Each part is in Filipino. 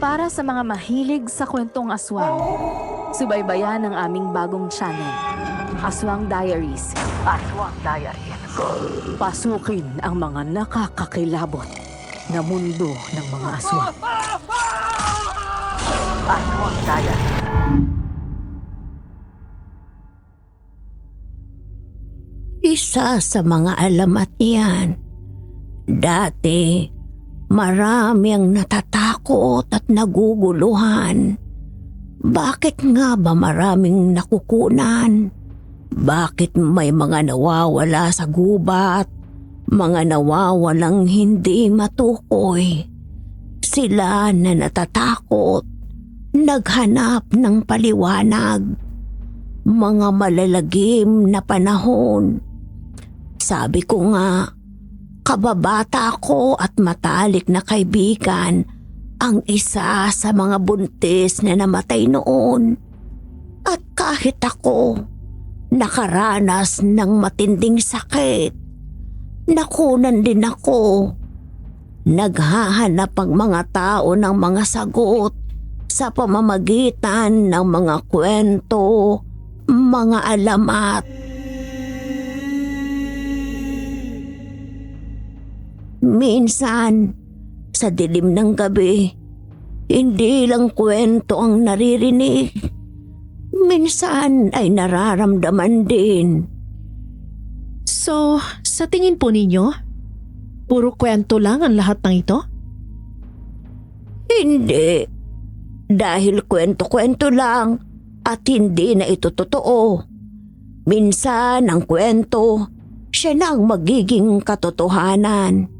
Para sa mga mahilig sa kwentong aswang, subaybayan ang aming bagong channel, Aswang Diaries. Aswang Diaries. Pasukin ang mga nakakakilabot na mundo ng mga aswang. Aswang Diaries. Isa sa mga alamat niyan. Dati, marami ang natatakot at naguguluhan. Bakit nga ba maraming nakukunan? Bakit may mga nawawala sa gubat? Mga nawawalang hindi matukoy? Sila na natatakot, naghanap ng paliwanag. Mga malalagim na panahon. Sabi ko nga, kababata ko at matalik na kaibigan ang isa sa mga buntis na namatay noon. At kahit ako, nakaranas ng matinding sakit, nakunan din ako. Naghahanap ang mga tao ng mga sagot sa pamamagitan ng mga kwento, mga alamat. Minsan, sa dilim ng gabi, hindi lang kwento ang naririnig. Minsan ay nararamdaman din. So, sa tingin po ninyo, puro kwento lang ang lahat ng ito? Hindi. Dahil kwento-kwento lang at hindi na ito totoo. Minsan ang kwento, siya na ang magiging katotohanan.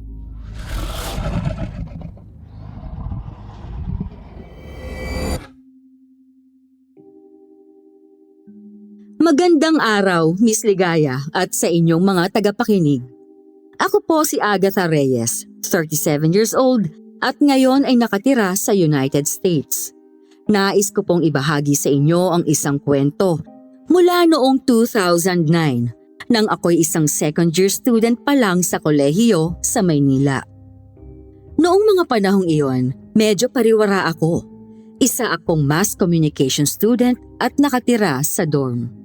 Magandang araw, Miss Ligaya at sa inyong mga tagapakinig. Ako po si Agatha Reyes, 37 years old at ngayon ay nakatira sa United States. Nais ko pong ibahagi sa inyo ang isang kwento mula noong 2009 nang ako'y isang second year student pa lang sa kolehiyo sa Maynila. Noong mga panahong iyon, medyo pariwara ako. Isa akong mass communication student at nakatira sa dorm.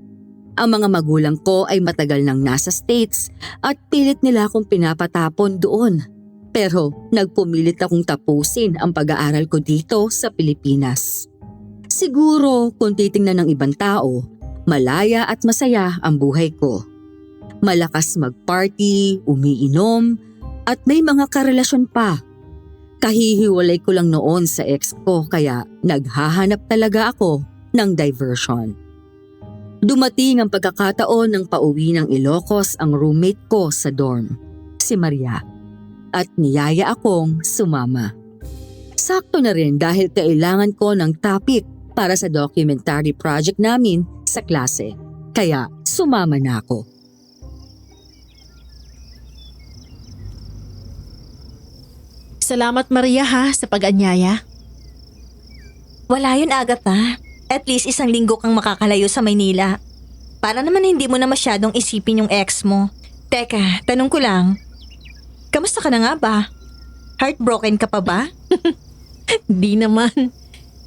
Ang mga magulang ko ay matagal nang nasa States at pilit nila akong pinapatapon doon. Pero nagpumilit akong tapusin ang pag-aaral ko dito sa Pilipinas. Siguro kung titingnan ng ibang tao, malaya at masaya ang buhay ko. Malakas mag-party, umiinom, at may mga karelasyon pa. Kahihiwalay ko lang noon sa ex ko kaya naghahanap talaga ako ng diversion. Dumating ang pagkakataon ng pauwi ng Ilocos ang roommate ko sa dorm, si Maria, at niyaya akong sumama. Sakto na rin dahil kailangan ko ng topic para sa documentary project namin sa klase, kaya sumama na ako. Salamat Maria ha sa pag-anyaya. Wala yun, Agatha. At least isang linggo kang makakalayo sa Maynila. Para naman hindi mo na masyadong isipin yung ex mo. Teka, tanong ko lang. Kamusta ka na nga ba? Heartbroken ka pa ba? Di naman.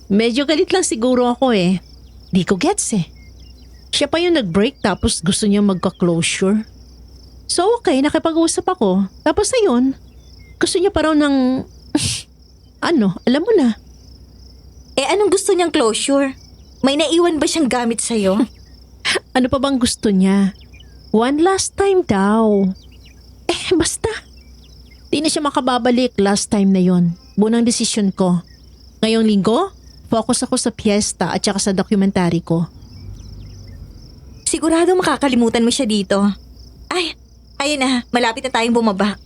Medyo galit lang siguro ako eh. Di ko gets eh. Siya pa yung nag-break tapos gusto niya magka-closure. So okay, nakipag-usap ako. Tapos ayun, gusto niya pa raw ng... alam mo na. Eh anong gusto niyang closure? May naiwan ba siyang gamit sa'yo? Ano pa bang gusto niya? One last time daw. Basta. Di na siya makababalik last time na yon. Bunang desisyon ko. Ngayong linggo, focus ako sa piyesta at saka sa documentary ko. Sigurado makakalimutan mo siya dito. Ay, ayun na. Malapit na tayong bumaba.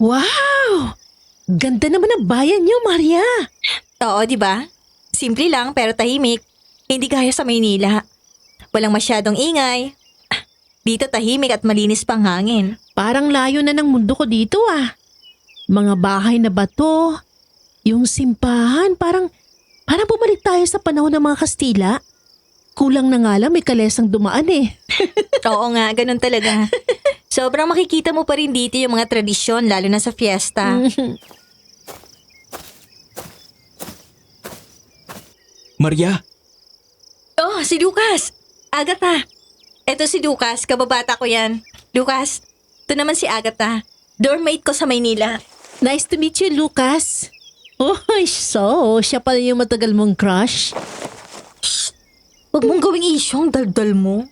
Wow! Ganda naman ang bayan niyo, Maria. Oo, di ba? Simple lang pero tahimik. Hindi gaya sa Maynila. Walang masyadong ingay. Dito tahimik at malinis pang hangin. Parang layo na ng mundo ko dito ah. Mga bahay na bato. Yung simbahan, parang bumalik tayo sa panahon ng mga Kastila. Kulang na nga lang may kalesang dumaan eh. Oo nga, ganun talaga. Sobrang makikita mo pa rin dito yung mga tradisyon, lalo na sa fiesta. Maria, Oh, si Lucas! Agatha! Eto si Lucas, kababata ko yan. Lucas, ito naman si Agatha. Dormmate ko sa Maynila. Nice to meet you, Lucas. Oh, so, siya pala yung matagal mong crush? Huwag mong gawing isyong daldal mo.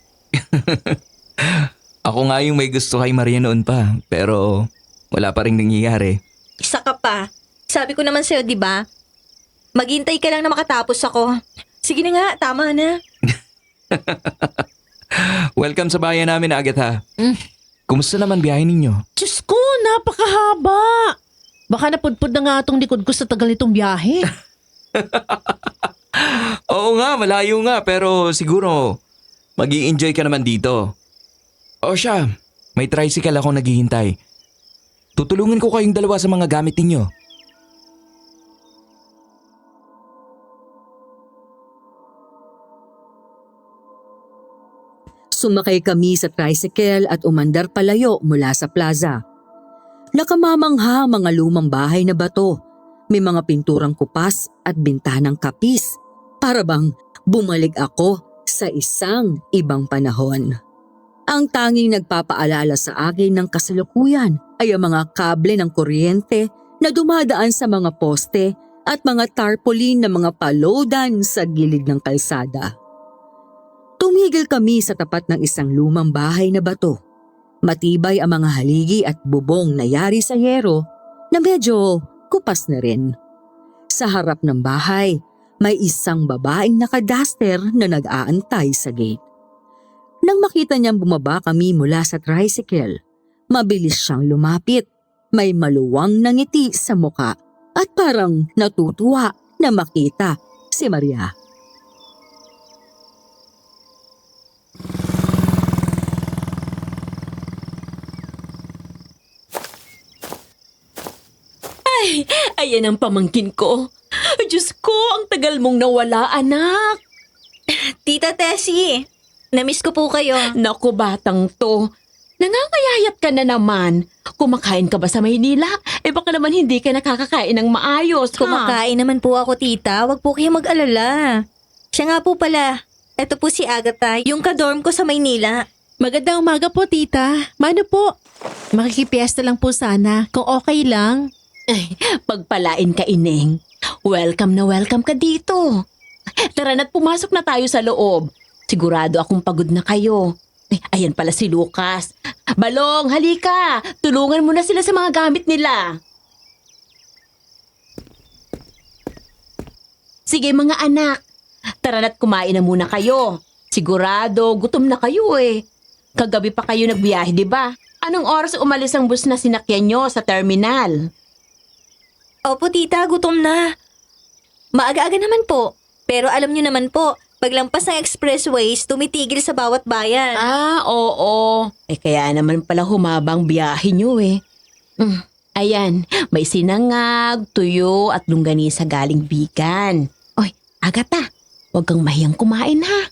ako nga yung may gusto kay Maria noon pa, pero wala pa rin nangyayari. Isa ka pa. Sabi ko naman sa'yo, di ba? Maghintay ka lang na makatapos ako. Sige na nga, tama na. Welcome sa bayan namin, Agatha. Kumusta naman biyahe ninyo? Diyos ko, napakahaba. Baka napudpud na nga itong likod ko sa tagal nitong biyahe. Oo nga, malayo nga, pero siguro mag-i-enjoy ka naman dito. O siya, may tricycle ako naghihintay. Tutulungan ko kayong dalawa sa mga gamit ninyo. Sumakay kami sa tricycle at umandar palayo mula sa plaza. Nakamamangha mga lumang bahay na bato. May mga pinturang kupas at bintanang kapis. Para bang bumalik ako sa isang ibang panahon. Ang tanging nagpapaalala sa akin ng kasalukuyan ay ang mga kable ng kuryente na dumadaan sa mga poste at mga tarpaulin na mga palodan sa gilid ng kalsada. Tumigil kami sa tapat ng isang lumang bahay na bato. Matibay ang mga haligi at bubong na yari sa yero na medyo kupas na rin. Sa harap ng bahay, may isang babaeng nakaduster na nag-aantay sa gate. Nang makita niyang bumaba kami mula sa tricycle, mabilis siyang lumapit. May maluwang na ngiti sa muka at parang natutuwa na makita si Maria. Ayan ang pamangkin ko. Diyos ko, ang tagal mong nawala, anak. Tita Tessie, namiss ko po kayo. Naku, batang to. Nangangayayat ka na naman. Kumakain ka ba sa Maynila? Baka naman hindi ka nakakakain ng maayos, ha? Kumakain naman po ako, tita. Huwag po kayong mag-alala. Siya nga po pala. Ito po si Agatha, yung kadorm ko sa Maynila. Magandang umaga po, tita. Mano po? Makikipiesta lang po sana, kung okay lang. Ay, pagpalain ka, Ineng. Welcome na welcome ka dito. Tara na't pumasok na tayo sa loob. Sigurado akong pagod na kayo. Ayan pala si Lucas. Balong, halika. Tulungan mo na sila sa mga gamit nila. Sige mga anak. Tara na't kumain na muna kayo. Sigurado, gutom na kayo eh. Kagabi pa kayo nagbiyahe, di ba? Anong oras umalis ang bus na sinakyan nyo sa terminal? Opo, tita, gutom na. Maaga-aga naman po. Pero alam niyo naman po, paglampas ng expressways, tumitigil sa bawat bayan. Oo. Kaya naman pala humabang biyahe nyo eh. Ayan, may sinangag, tuyo at longganisa galing Bigan. Oy, Agatha, huwag kang mahiyang kumain ha.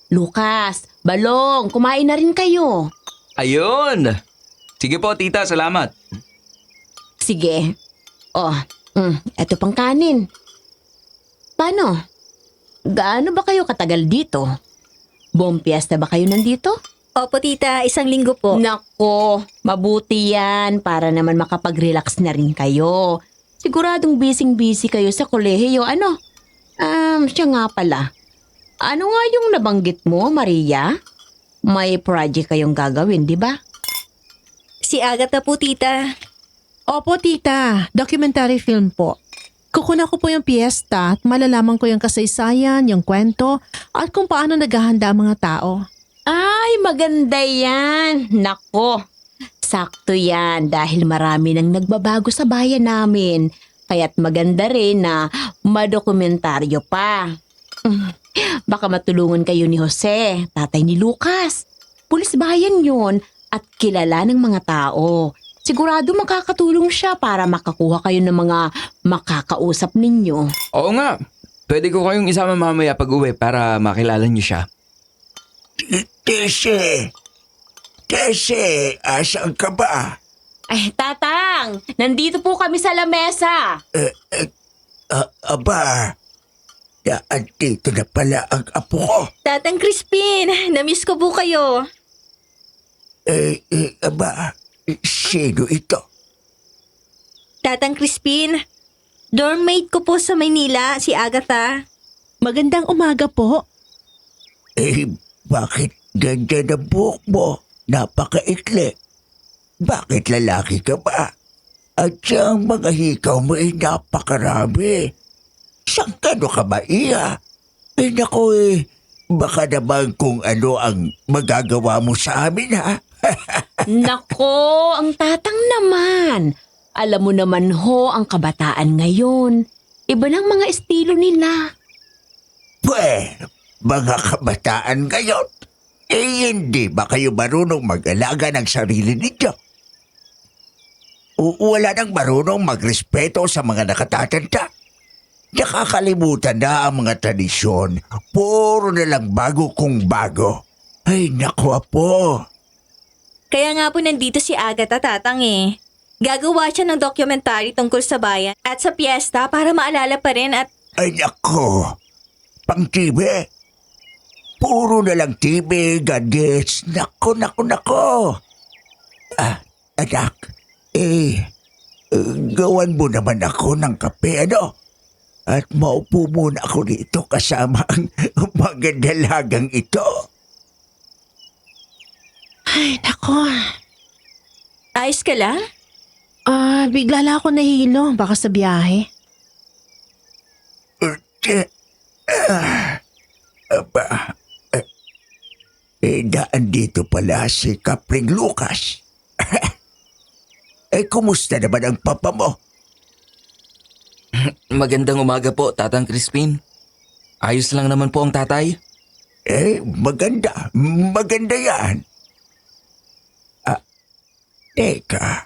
Lucas, Balong, kumain na rin kayo. Ayun! Sige po, tita, salamat. Sige. Eto pang kanin. Paano? Gaano ba kayo katagal dito? Buong piyesta ba kayo nandito? Opo, tita, 1 linggo po. Nako, mabuti yan para naman makapag-relax na rin kayo. Siguradong busy-busy kayo sa kolehiyo. Ano? Siya nga pala. Ano nga yung nabanggit mo, Maria? May project kayong gagawin, di ba? Si Agatha po, tita. Opo, tita. Documentary film po. Kukuna ko po yung piyesta at malalaman ko yung kasaysayan, yung kwento, at kung paano naghahanda ang mga tao. Ay, maganda yan. Nako, sakto yan dahil marami nang nagbabago sa bayan namin. Kaya't maganda rin na madokumentaryo pa. Baka matulungan kayo ni Jose, tatay ni Lucas. Pulis bayan yun at kilala ng mga tao. Sigurado makakatulong siya para makakuha kayo ng mga makakausap ninyo. Oo nga. Pwede ko kayong isama mamaya pag uwi para makilala niyo siya. Tessie, asan ka ba? Ay, Tatang! Nandito po kami sa lamesa. Aba, andito na pala ang apo ko. Tatang Crispin, namiss ko po kayo. Aba, sino ito? Tatang Crispin, dormmate ko po sa Maynila, si Agatha. Magandang umaga po. Bakit ganyan ang buhok mo? Napakaikli. Bakit lalaki ka ba? At siyang mga hikaw mo ay napakarami. Saan ka ba iya? Naku baka naman kung ano ang magagawa mo sa amin ha? Nako, ang Tatang naman. Alam mo naman ho ang kabataan ngayon. Iba ng mga estilo nila. Mga kabataan ngayon. Hindi ba kayo marunong mag-alaga ng sarili ninyo? Wala nang marunong magrespeto sa mga nakatatanda. Nakakalimutan na ang mga tradisyon. Puro na lang bago kung bago. Ay, naku apo. Kaya nga po nandito si Agatha, Tatang eh. Gagawa siya ng documentary tungkol sa bayan at sa piyesta para maalala pa rin at Ay, naku. Pang TV. Puro na lang TV, gadgets. Naku. Anak. Gawan mo naman ako ng kape, ano? At maupo muna ako dito kasama ang magandalagang ito. Ay, nako. ayos ka lang? Bigla lang ako nahilo. Baka sa biyahe. Aba, daan dito pala si Kapring Lucas. Kumusta naman ang papa mo? Magandang umaga po, Tatang Crispin. Ayos lang naman po ang tatay. Maganda. Maganda yan. Teka,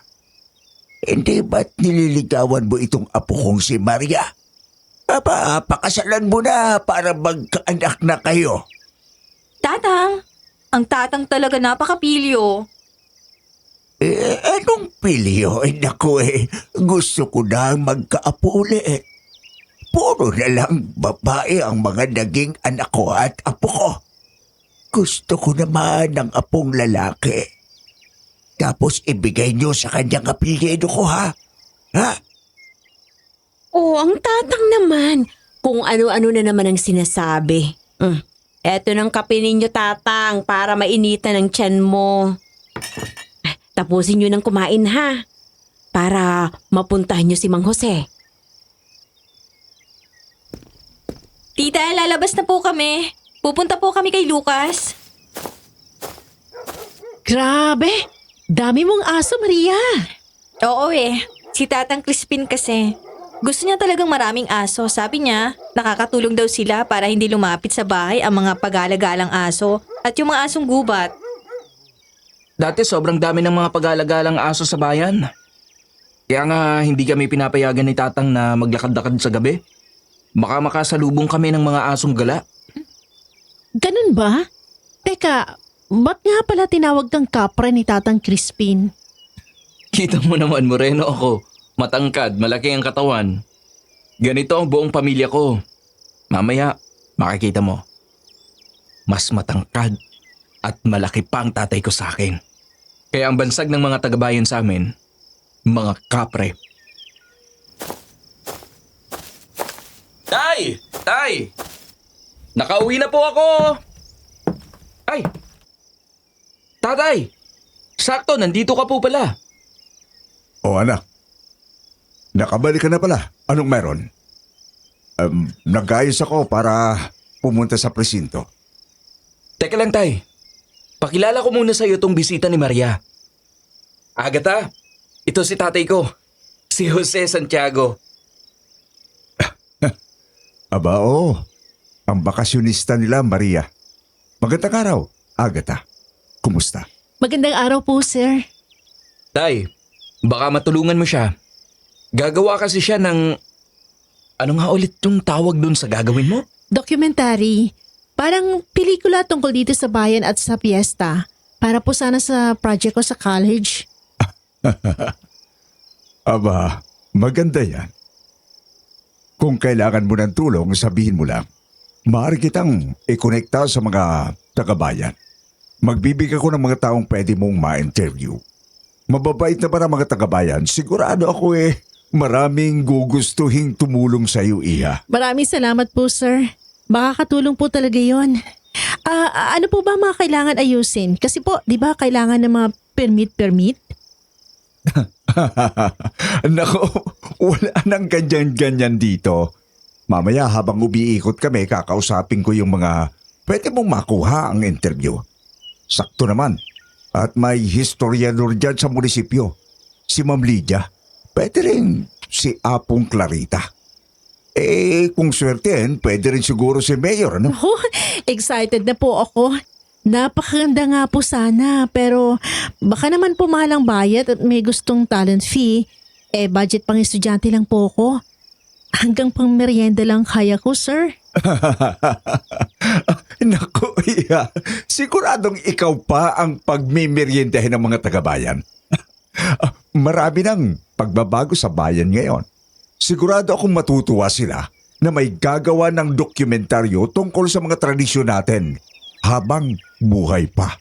hindi ba't nililigawan mo itong apo kong si Maria? Pakasalan mo na para magkaanak na kayo. Tatang, ang tatang talaga napakapilyo. Anong pilyo? Naku gusto ko na magkaapo ulit. Puro na lang babae ang mga naging anak ko at apo ko. Gusto ko naman ng apong lalaki. Tapos ibigay niyo sa kanyang apelyido ko ha? Ha? Ang Tatang naman. Kung ano-ano na naman ang sinasabi. Eto ng kape ninyo, Tatang, para mainitan ang tiyan mo. Tapusin nyo ng kumain ha. Para mapuntahan nyo si Mang Jose. Tita, lalabas na po kami. Pupunta po kami kay Lucas. Grabe! Dami mong aso, Maria. Oo si Tatang Crispin kasi. Gusto niya talagang maraming aso. Sabi niya, nakakatulong daw sila para hindi lumapit sa bahay ang mga pagalagalang aso at yung mga asong gubat. Dati sobrang dami ng mga pag-alagalang aso sa bayan. Kaya nga hindi kami pinapayagan ni Tatang na maglakad-lakad sa gabi. Baka makasalubong kami ng mga asong gala. Ganun ba? Teka, ba't nga pala tinawag kang kapre ni Tatang Crispin? Kita mo naman, moreno ako. Matangkad, malaki ang katawan. Ganito ang buong pamilya ko. Mamaya, makikita mo. Mas matangkad at malaki pa ang tatay ko sa akin. Kaya ang bansag ng mga tagabayan sa amin, mga kapre. Tay! Tay! Nakauwi na po ako! Ay! Tatay! Sakto, nandito ka po pala. Anak, nakabalik ka na pala. Anong meron? Nag-ayos ako para pumunta sa presinto. Teka lang, Tay. Pakilala ko muna sa iyo tong bisita ni Maria. Agatha, ito si tatay ko. Si Jose Santiago. Aba, oo. Ang bakasyonista nila, Maria. Magandang araw, Agatha. Kumusta? Magandang araw po, sir. Tay, baka matulungan mo siya. Gagawa kasi siya ng... Ano nga ulit yung tawag dun sa gagawin mo? Documentary. Parang pelikula tungkol dito sa bayan at sa piyesta. Para po sana sa project ko sa college. Aba, maganda yan. Kung kailangan mo ng tulong, sabihin mo lang. Maaari kitang i-connecta sa mga tagabayan. Magbibigay ko ng mga taong pwede mong ma-interview. Mababait na ba ng mga tagabayan? Sigurado ako maraming gugustuhing tumulong sa iyo, Iha. Maraming salamat po, sir. Makakatulong po talaga yon. Ano po ba mga kailangan ayusin? Kasi po, di ba kailangan ng mga permit? Nako, wala nang ganyan-ganyan dito. Mamaya habang umiikot kami, kakausapin ko yung mga pwede mong makuha ang interview. Sakto naman. At may historiador dyan sa munisipyo. Si Ma'am Lydia. Pwede rin si Apong Clarita. Kung swertein, pwede rin siguro si Mayor, ano? Oh, excited na po ako. Napakaganda nga po sana, pero baka naman po mahal ang bayad at may gustong talent fee. Budget pang estudyante lang po ako. Hanggang pang merienda lang kaya ko, sir. Naku, Iha. Siguradong ikaw pa ang pagmimeriendahin ng mga tagabayan. Marami ng pagbabago sa bayan ngayon. Sigurado akong matutuwa sila na may gagawa ng dokumentaryo tungkol sa mga tradisyon natin habang buhay pa.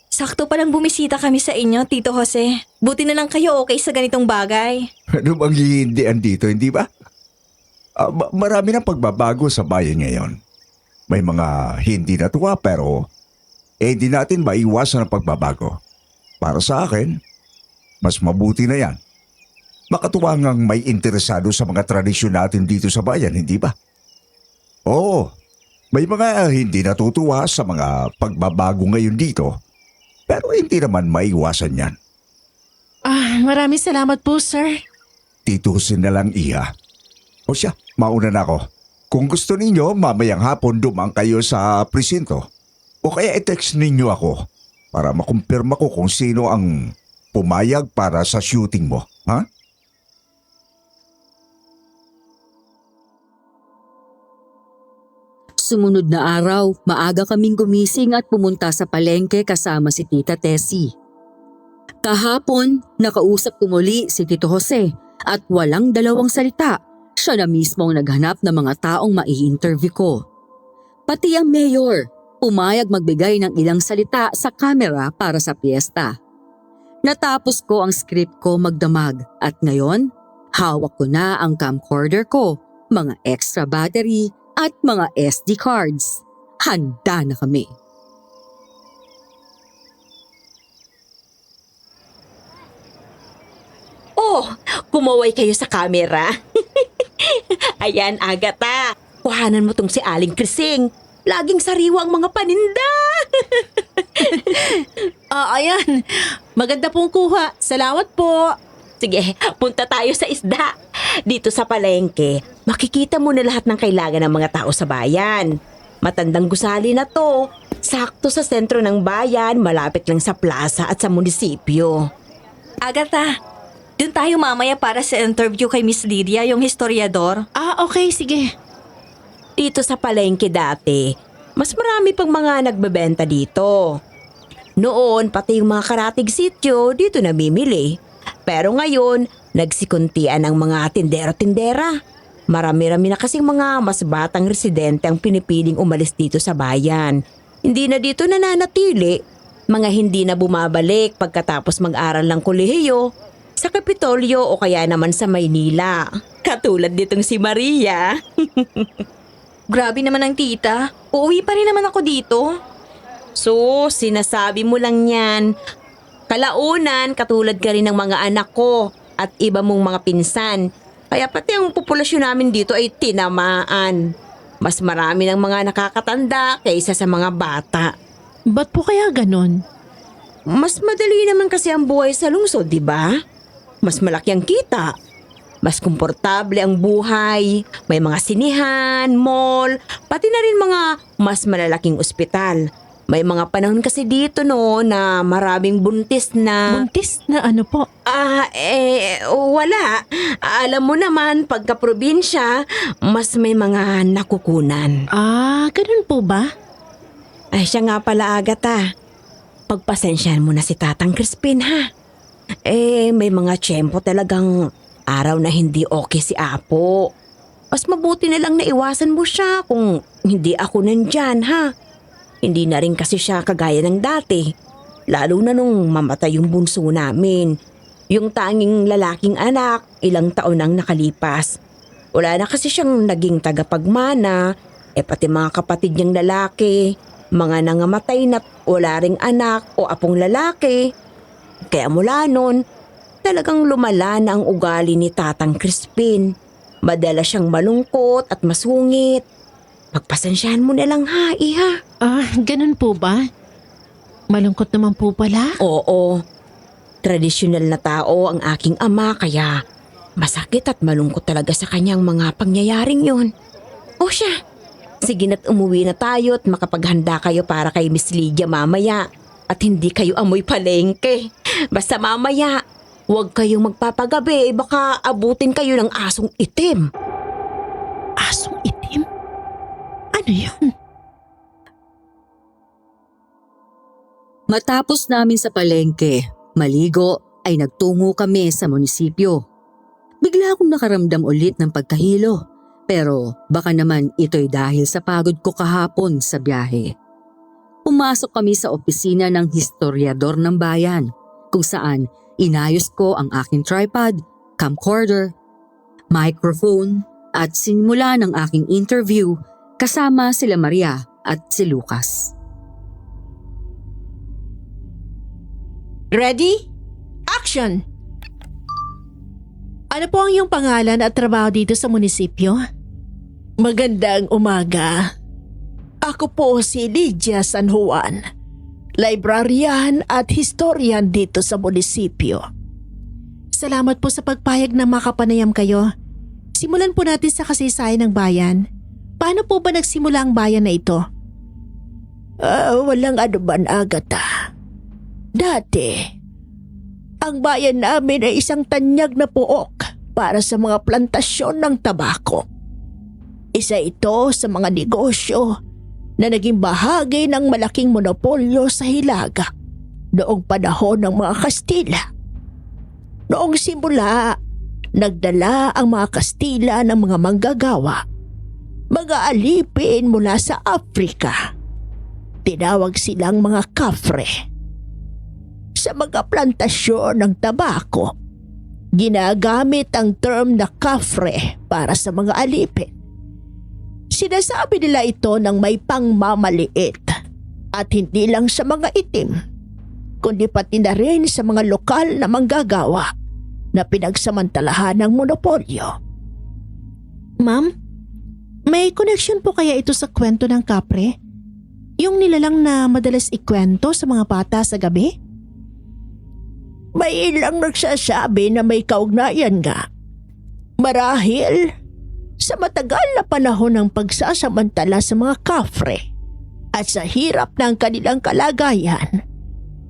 Sakto palang bumisita kami sa inyo, Tito Jose. Buti na lang kayo okay sa ganitong bagay. Ano bang hihindihan dito, hindi ba? Marami ng pagbabago sa bayan ngayon. May mga hindi natuwa pero hindi natin maiwasan ang pagbabago. Para sa akin, mas mabuti na yan. Makatuwa ngang may interesado sa mga tradisyon natin dito sa bayan, hindi ba? Oo, may mga hindi natutuwa sa mga pagbabago ngayon dito. Pero hindi naman maiwasan yan. Maraming salamat po, sir. Titusin na lang, Iha. O siya, mauna na ako. Kung gusto ninyo, mamayang hapon dumang kayo sa presinto. O kaya i-text ninyo ako para makumpirma ko kung sino ang pumayag para sa shooting mo. Ha? Sumunod na araw, maaga kaming gumising at pumunta sa palengke kasama si Tita Tessie. Kahapon, nakausap ko muli si Tito Jose at walang dalawang salita. Siya na mismo ang naghanap ng mga taong mai-interview ko. Pati ang mayor, pumayag magbigay ng ilang salita sa kamera para sa piyesta. Natapos ko ang script ko magdamag at ngayon, hawak ko na ang camcorder ko, mga extra battery at mga SD cards. Handa na kami. Oh, kumaway kayo sa camera. Ayan, Agatha. Kuhanan mo tong si Aling Krising. Laging sariwa ang mga paninda. Ayan. Maganda pong kuha. Salamat po. Sige, punta tayo sa isda. Dito sa palengke, makikita mo na lahat ng kailangan ng mga tao sa bayan. Matandang gusali na to. Sakto sa sentro ng bayan, malapit lang sa plaza at sa munisipyo. Agatha, dun tayo mamaya para sa interview kay Miss Lydia, yung historiador. Okay, sige. Dito sa palengke dati, mas marami pang mga nagbebenta dito. Noon, pati yung mga karatig sityo dito namimili. Pero ngayon, nagsikuntian ang mga tindero-tindera. Marami-rami na kasing mga mas batang residente ang pinipiling umalis dito sa bayan. Hindi na dito nananatili. Mga hindi na bumabalik pagkatapos mag-aral ng kolehiyo, sa Kapitolyo o kaya naman sa Maynila. Katulad nitong si Maria. Grabe naman ang tita. Uuwi pa rin naman ako dito. So, sinasabi mo lang yan. Kalaunan, katulad ka rin ng mga anak ko at iba mong mga pinsan. Kaya pati ang populasyon namin dito ay tinamaan. Mas marami ng mga nakakatanda kaysa sa mga bata. Ba't po kaya ganon? Mas madali naman kasi ang buhay sa lungsod, di ba? Mas malaki ang kita. Mas komportable ang buhay. May mga sinihan, mall, pati na rin mga mas malalaking ospital. May mga panahon kasi dito na maraming buntis na... Buntis na ano po? Wala. Alam mo naman, pagka probinsya, mas may mga nakukunan. Ganun po ba? Ay, siya nga pala, Agatha. pagpasensyahan mo na si Tatang Crispin ha. May mga tiyempo talagang araw na hindi okay si Apo. Mas mabuti na lang na iwasan mo siya kung hindi ako nandyan ha. Hindi na rin kasi siya kagaya ng dati. Lalo na nung mamatay yung bunso namin. Yung tanging lalaking anak, ilang taon nang nakalipas. Wala na kasi siyang naging tagapagmana, pati mga kapatid niyang lalaki, mga nangamatay na't wala ring anak o apong lalaki. Kaya mula nun, talagang lumala na ang ugali ni Tatang Crispin. Madalas siyang malungkot at masungit. Pagpasensyahan mo na lang ha, iha. Ganun po ba? Malungkot naman po pala. Oo. Tradisyonal na tao ang aking ama kaya masakit at malungkot talaga sa kanyang mga pangyayaring yun. O siya, sige na't umuwi na tayo at makapaghanda kayo para kay Miss Lydia mamaya at hindi kayo amoy palengke. Basta mamaya, huwag kayong magpapagabi baka abutin kayo ng asong itim. Asong itim? Ano yun? Matapos namin sa palengke, maligo ay nagtungo kami sa munisipyo. Bigla akong nakaramdam ulit ng pagkahilo, pero baka naman ito'y dahil sa pagod ko kahapon sa biyahe. Pumasok kami sa opisina ng historiador ng bayan, kung saan inayos ko ang aking tripod, camcorder, microphone at sinimula ng aking interview kasama sila Maria at si Lucas. Ready? Action! Ano po ang iyong pangalan at trabaho dito sa munisipyo? Magandang umaga. Ako po si Lydia San Juan, librarian at historian dito sa munisipyo. Salamat po sa pagpayag na makapanayam kayo. Simulan po natin sa kasaysayan ng bayan. Paano po ba nagsimula ang bayan na ito? Walang anuman, Agatha. Dati, ang bayan namin ay isang tanyag na puok para sa mga plantasyon ng tabako. Isa ito sa mga negosyo na naging bahagi ng malaking monopolyo sa Hilaga noong panahon ng mga Kastila. Noong simula, nagdala ang mga Kastila ng mga manggagawa, mga alipin mula sa Afrika. Tinawag silang mga kafre. Sa mga plantasyon ng tabako, ginagamit ang term na kafre para sa mga alipin. Sinasabi nila ito ng may pangmamaliit at hindi lang sa mga itim, kundi pati na rin sa mga lokal na manggagawa na pinagsamantalahan ng monopolyo. Ma'am, may connection po kaya ito sa kwento ng kapre? Yung nilalang na madalas ikwento sa mga bata sa gabi? May ilang nagsasabi na may kaugnayan nga. Marahil, sa matagal na panahon ng pagsasamantala sa mga kafre at sa hirap ng kanilang kalagayan,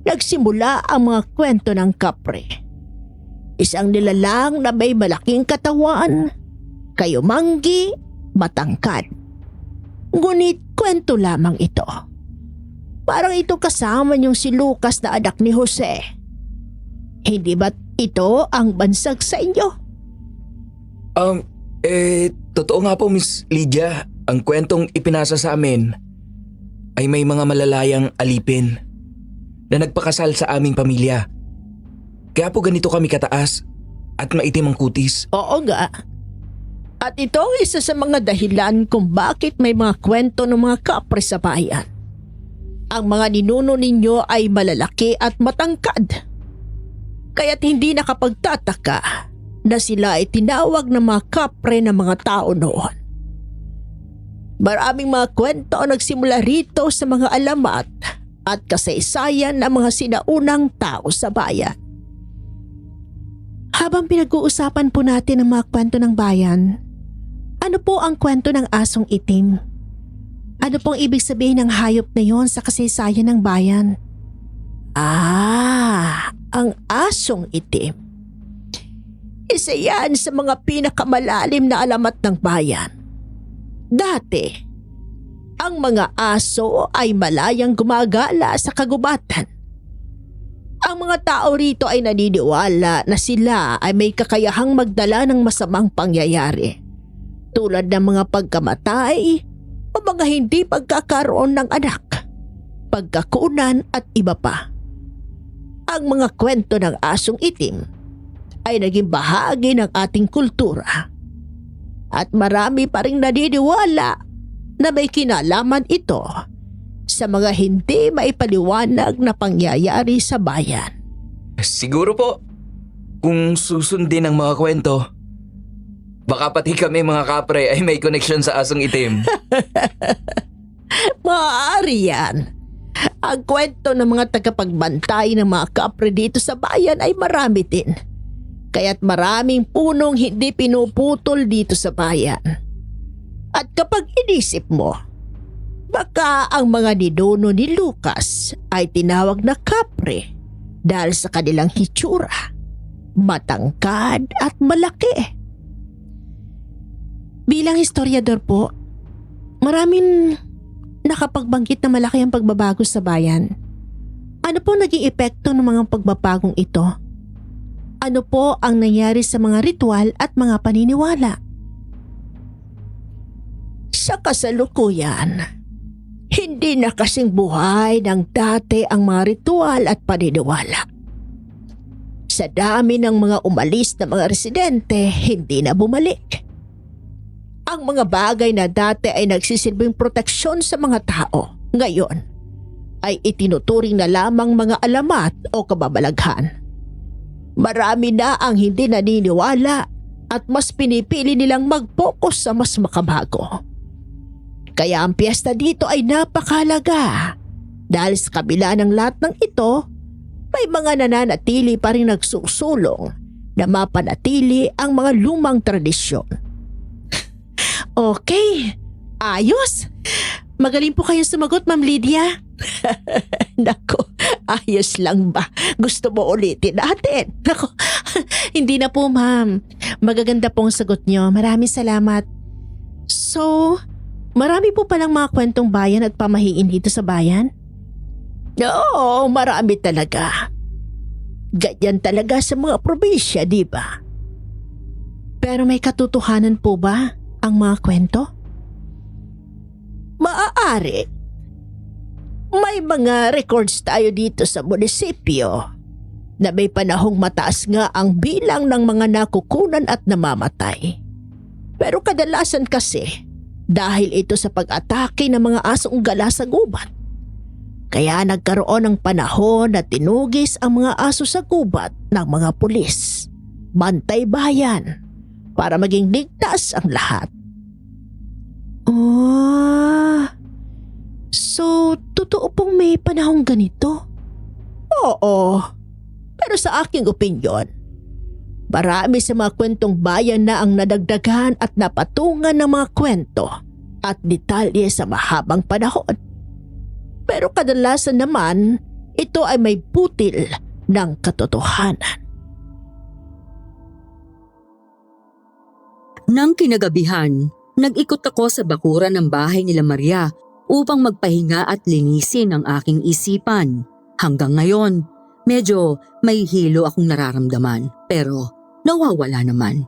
nagsimula ang mga kwento ng kapre. Isang nilalang na may malaking katawan, kayumanggi, matangkad. Ngunit kwento lamang ito. Parang ito kasama niyong si Lucas na anak ni Jose. Hindi ba't ito ang bansag sa inyo? Totoo nga po, Miss Lydia. Ang kwentong ipinasa sa amin ay may mga malalayang alipin na nagpakasal sa aming pamilya. Kaya po ganito kami kataas at maitim ang kutis. Oo nga. At ito ang isa sa mga dahilan kung bakit may mga kwento ng mga kapre sa bayan. Ang mga ninuno ninyo ay malalaki at matangkad. Kaya't hindi nakapagtataka na sila ay tinawag ng mga kapre ng mga tao noon. Maraming mga kwento ang nagsimula rito sa mga alamat at kasaysayan ng mga sinaunang tao sa bayan. Habang pinag-uusapan po natin ang mga kwento ng bayan, ano po ang kwento ng asong itim? Ano pong ibig sabihin ng hayop na yon sa kasaysayan ng bayan? Ang asong itim. Isa yan sa mga pinakamalalim na alamat ng bayan. Dati, ang mga aso ay malayang gumagala sa kagubatan Ang mga tao rito ay naniniwala na sila ay may kakayahang magdala ng masamang pangyayari. Tulad ng mga pagkamatay o mga hindi pagkakaroon ng anak, pagkakunan at iba pa. Ang mga kwento ng asong itim ay naging bahagi ng ating kultura. At marami pa ring naniniwala na may kinalaman ito sa mga hindi maipaliwanag na pangyayari sa bayan. Siguro po, kung susundin ang mga kwento, baka pati kami mga kapre ay may connection sa asong itim. Maaari yan. Ang kwento ng mga tagapagbantay ng mga kapre dito sa bayan ay marami din. Kaya't maraming punong hindi pinuputol dito sa bayan. At kapag inisip mo, baka ang mga ninuno ni Lucas ay tinawag na kapre dahil sa kanilang hitsura, matangkad at malaki. Bilang historiador po, maraming nakapagbanggit na malaki ang pagbabago sa bayan. Ano po naging epekto ng mga pagbabagong ito? Ano po ang nangyari sa mga ritual at mga paniniwala? Sa kasalukuyan, hindi na kasing buhay ng dati ang mga ritual at paniniwala. Sa dami ng mga umalis na mga residente, hindi na bumalik. Ang mga bagay na dati ay nagsisilbing proteksyon sa mga tao, ngayon ay itinuturing na lamang mga alamat o kababalaghan. Marami na ang hindi naniniwala at mas pinipili nilang mag-focus sa mas makabago. Kaya ang piyesta dito ay napakahalaga dahil sa kabila ng lahat ng ito, may mga nananatili pa rin nagsusulong na mapanatili ang mga lumang tradisyon. Okay, ayos. Magaling po kayo sumagot, Ma'am Lydia. Nako, ayos lang ba? Gusto mo ulitin natin? Nako, hindi na po, ma'am. Magaganda pong sagot nyo. Maraming salamat. So, marami po palang mga kwentong bayan at pamahiin dito sa bayan? Oo, marami talaga. Ganyan talaga sa mga probinsya, di ba? Pero may katotohanan po ba ang mga kwento? Maaari. May mga records tayo dito sa munisipyo na may panahong mataas nga ang bilang ng mga nakukunan at namamatay. Pero kadalasan kasi dahil ito sa pag-atake ng mga asong gala sa gubat. Kaya nagkaroon ng panahon na tinugis ang mga aso sa gubat ng mga pulis, bantay bayan, para maging ligtas ang lahat. So, totoo pong may panahong ganito? Oo, pero sa aking opinyon, marami sa mga kwentong bayan na ang nadagdagan at napatungan ng mga kwento at detalye sa mahabang panahon. Pero kadalasan naman, ito ay may butil ng katotohanan. Nang kinagabihan, nag-ikot ako sa bakuran ng bahay nila Maria upang magpahinga at linisin ang aking isipan. Hanggang ngayon, medyo may hilo akong nararamdaman pero nawawala naman.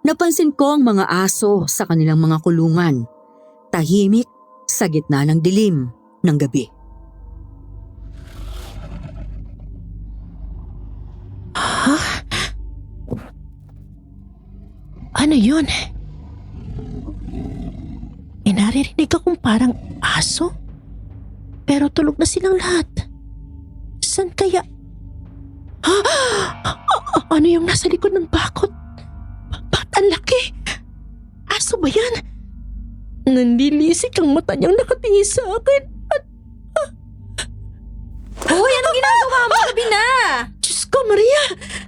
Napansin ko ang mga aso sa kanilang mga kulungan, tahimik sa gitna ng dilim ng gabi. Ano yun? May naririnig akong parang aso. Pero tulog na silang lahat. San kaya? Ano yung nasa likod ng bakod? Bakit ang laki? Aso ba yan? Nanlilisik ang mata niyang nakatingin sa akin. Hoy, anong ginagawa mo? Gabi na! Diyos ko, Maria!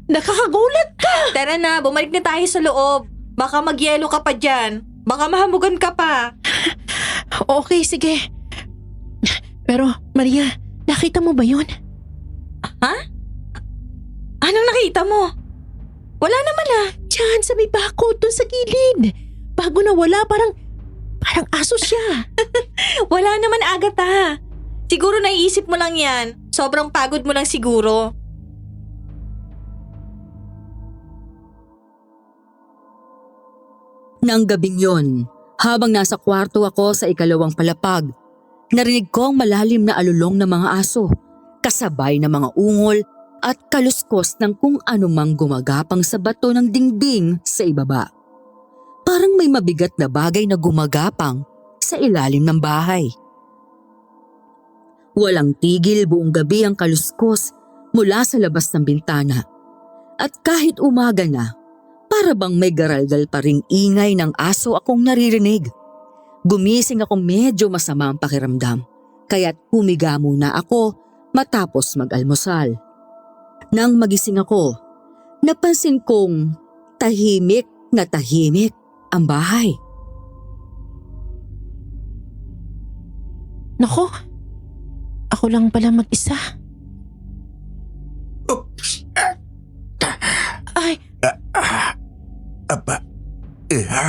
Nakakagulat ka! Tara na, bumalik na tayo sa loob. Baka magyelo ka pa dyan. Baka mahamugan ka pa. Okay, sige. Pero, Maria, nakita mo ba yun? Ha? Anong nakita mo? Wala naman ah. Diyan, sa may bakod, doon sa gilid. Bago nawala, parang aso siya. Wala naman, Agatha. Siguro naiisip mo lang yan. Sobrang pagod mo lang siguro. Nang gabing yon, habang nasa kwarto ako sa ikalawang palapag, narinig ko ang malalim na alulong ng mga aso, kasabay ng mga ungol at kaluskos ng kung anumang gumagapang sa bato ng dingding sa ibaba. Parang may mabigat na bagay na gumagapang sa ilalim ng bahay. Walang tigil buong gabi ang kaluskos mula sa labas ng bintana. At kahit umaga na, para bang may garalgal pa ring ingay ng aso akong naririnig. Gumising akong medyo masama ang pakiramdam, kaya't humiga muna ako matapos mag-almusal. Nang magising ako, napansin kong tahimik na tahimik ang bahay. Nako, ako lang pala mag-isa. Oops! Ay, Aba, ha?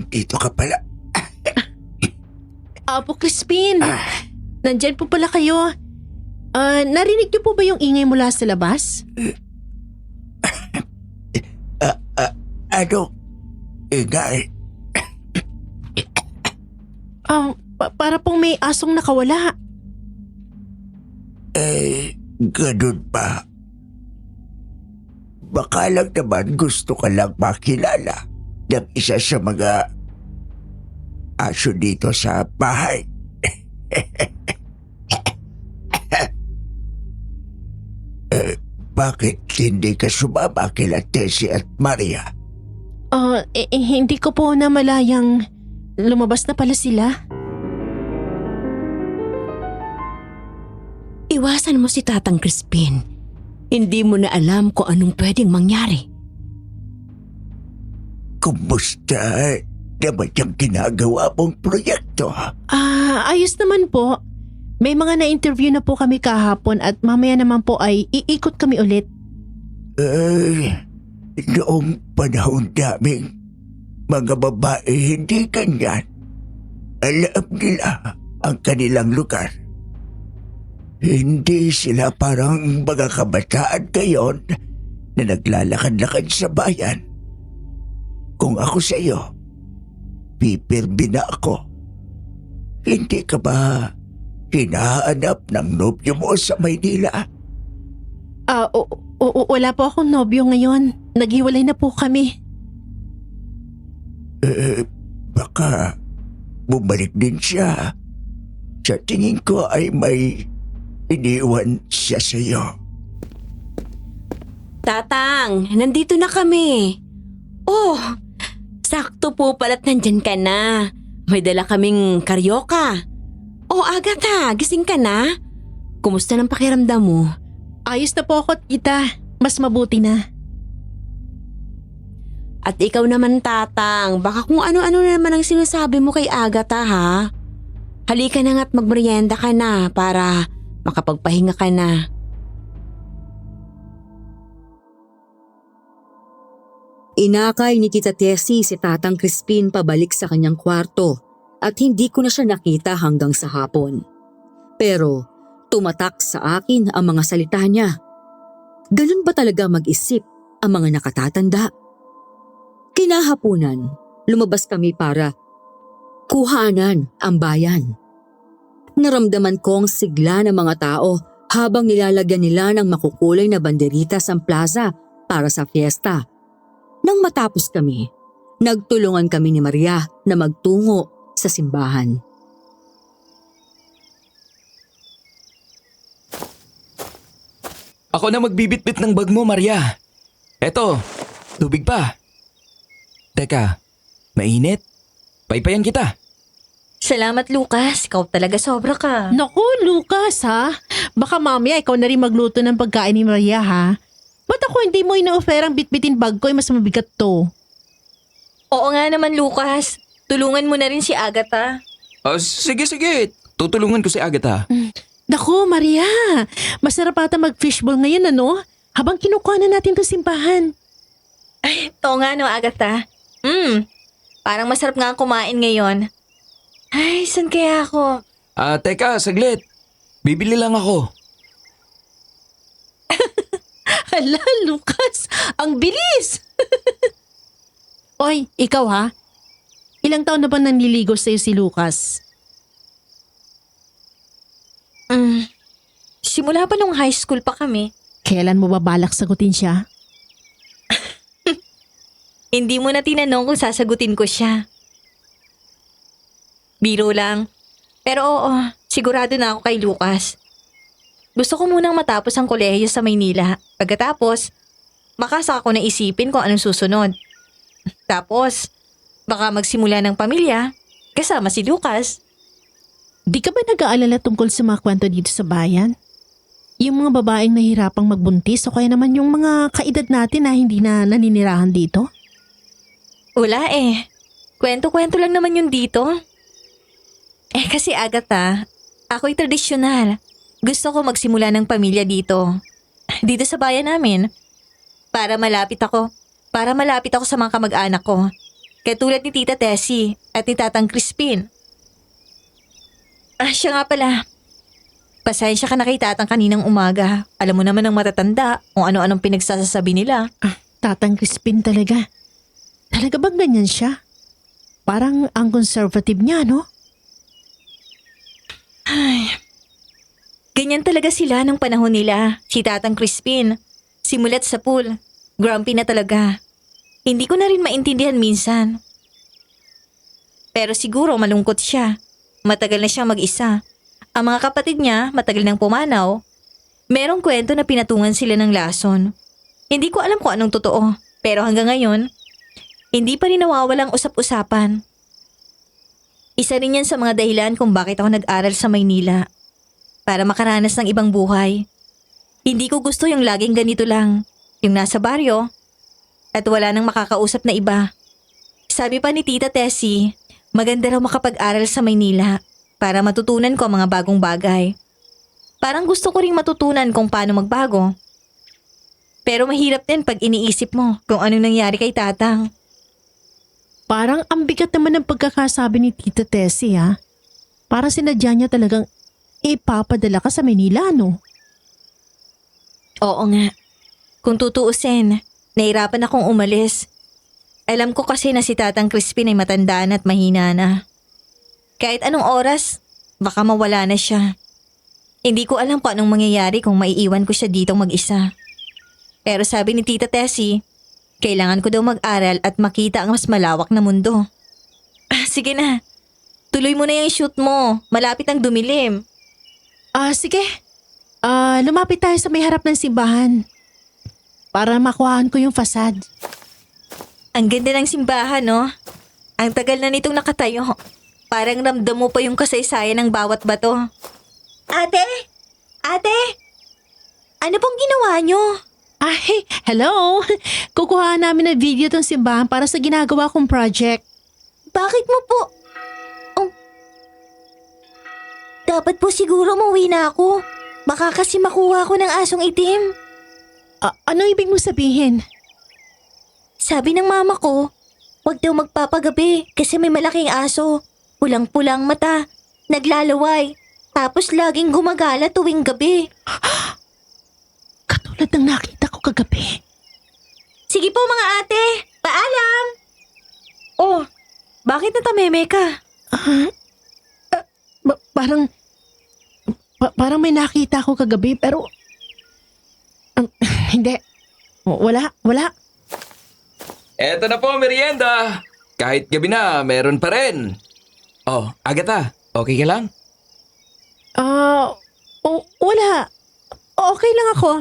Dito ka pala. Apo Crispin, nandyan po pala kayo. Narinig niyo po ba yung ingay mula sa labas? Ano? Ingay? Para pong may asong nakawala. Ganun ba? Baka lang naman gusto ka lang makilala ng isa sa mga aso dito sa bahay. Bakit hindi ka sumama kila Tessie at Maria? Hindi ko po na malayang lumabas na pala sila. Iwasan mo si Tatang Crispin. Hindi mo na alam kung anong pwedeng mangyari. Kumusta naman yung ginagawa mong proyekto? Ayos naman po. May mga na-interview na po kami kahapon at mamaya naman po ay iikot kami ulit. Noong panahon naming mga babae hindi ganyan. Alam nila ang kanilang lugar. Hindi sila parang mga kabataan ngayon na naglalakad-lakad sa bayan. Kung ako sa iyo, pipirmi na ako. Hindi ka ba hinahanap ng nobyo mo sa Maynila? Wala po akong nobyo ngayon. Naghiwalay na po kami. Baka bumalik din siya. Sa tingin ko ay may iniwan siya sa iyo. Tatang, nandito na kami. Oh, sakto po pala't nandyan ka na. May dala kaming karyoka. Oh, Agatha, gising ka na? Kumusta ng pakiramdam mo? Ayos na po ako at kita. Mas mabuti na. At ikaw naman, Tatang, baka kung ano-ano na naman ang sinasabi mo kay Agatha, ha? Halika na nga't magmerienda ka na para makapagpahinga ka na. Inakay ni Tita Tessie si Tatang Crispin pabalik sa kanyang kwarto at hindi ko na siya nakita hanggang sa hapon. Pero tumatak sa akin ang mga salita niya. Ganun ba talaga mag-isip ang mga nakatatanda? Kinahapunan, lumabas kami para kuhanan ang bayan. Naramdaman kong sigla ng mga tao habang nilalagyan nila ng makukulay na banderitas ang plaza para sa fiesta. Nang matapos kami, nagtulungan kami ni Maria na magtungo sa simbahan. Ako na magbibitbit ng bag mo, Maria. Eto, tubig pa. Teka, mainit? Paypayan kita. Salamat, Lucas. Ikaw talaga sobra ka. Naku, Lucas ha. Baka mamaya ikaw na rin magluto ng pagkain ni Maria ha. Ba't ako hindi mo ina-offerang bitbitin bag ko ay mas mabigat to? Oo nga naman, Lucas. Tulungan mo na rin si Agatha. Sige. Tutulungan ko si Agatha. Naku, Maria. Masarap ata mag-fishball ngayon ano? Habang kinukuha na natin to simbahan. Ay, oo nga no, Agatha. Parang masarap nga kumain ngayon. Ay, saan kaya ako? Teka, saglit. Bibili lang ako. Hala, Lucas! Ang bilis! Oy, ikaw ha? Ilang taon na ba nanliligo sa'yo si Lucas? Simula pa nung high school pa kami. Kailan mo ba balak sagutin siya? Hindi mo na tinanong kung sasagutin ko siya. Biro lang. Pero oo, sigurado na ako kay Lucas. Gusto ko munang matapos ang kolehiyo sa Maynila. Pagkatapos, baka saka ko naisipin kung anong susunod. Tapos, baka magsimula ng pamilya kasama si Lucas. Di ka ba nag-aalala tungkol sa mga kwento dito sa bayan? Yung mga babaeng nahihirapang magbuntis o kaya naman yung mga kaedad natin na hindi na naninirahan dito? Wala eh. Kwento-kwento lang naman yun dito. Kasi Agatha, ako'y tradisyonal. Gusto ko magsimula ng pamilya dito. Dito sa bayan namin. Para malapit ako sa mga kamag-anak ko. Katulad ni Tita Tessie at ni Tatang Crispin. Siya nga pala. Pasensya ka na kay Tatang kaninang umaga. Alam mo naman ang matatanda kung ano-anong pinagsasabi nila. Tatang Crispin talaga. Talaga bang ganyan siya? Parang ang conservative niya, no? Ganyan talaga sila nung panahon nila, si Tatang Crispin. Simulat sa pool, grumpy na talaga. Hindi ko na rin maintindihan minsan. Pero siguro malungkot siya. Matagal na siyang mag-isa. Ang mga kapatid niya matagal nang pumanaw. Merong kwento na pinatungan sila ng lason. Hindi ko alam kung anong totoo, pero hanggang ngayon, hindi pa rin nawawalang usap-usapan. Isa rin yan sa mga dahilan kung bakit ako nag-aral sa Maynila. Para makaranas ng ibang buhay. Hindi ko gusto yung laging ganito lang. Yung nasa baryo at wala nang makakausap na iba. Sabi pa ni Tita Tessie, maganda raw makapag-aral sa Maynila para matutunan ko ang mga bagong bagay. Parang gusto ko ring matutunan kung paano magbago. Pero mahirap din pag iniisip mo kung anong nangyari kay Tatang. Parang ang bigat naman ng pagkakasabi ni Tita Tessie, ha? Parang sinadya niya talagang ipapadala ka sa Manila, no? Oo nga. Kung tutuusin, nahirapan akong umalis. Alam ko kasi na si Tatang Crispin ay matandaan at mahina na. Kahit anong oras, baka mawala na siya. Hindi ko alam kung anong mangyayari kung maiiwan ko siya dito mag-isa. Pero sabi ni Tita Tessie, kailangan ko daw mag-aral at makita ang mas malawak na mundo. Sige na. Tuloy mo na yung shoot mo. Malapit ang dumilim. Sige. Lumapit tayo sa may harap ng simbahan. Para makuhaan ko yung fasad. Ang ganda ng simbahan, no? Ang tagal na nitong nakatayo. Parang ramdam mo pa yung kasaysayan ng bawat bato. Ate! Ate! Ano pong ginawa nyo? Hey, hello! Kukuha namin ng video tong simbahan para sa ginagawa kong project. Bakit mo po? Dapat po siguro umuwi na ako. Baka kasi makuha ko ng asong itim. Ano ibig mo sabihin? Sabi ng mama ko, huwag daw magpapagabi kasi may malaking aso. Pulang-pulang mata, naglalaway, tapos laging gumagala tuwing gabi. Katulad ng nakita ko kagabi. Sige po mga ate, paalam! Oh, bakit natameme ka? Parang may nakita ko kagabi pero... hindi. Wala. Eto na po, merienda. Kahit gabi na, meron pa rin. Oh, Agatha, okay ka lang? Wala. Okay lang ako.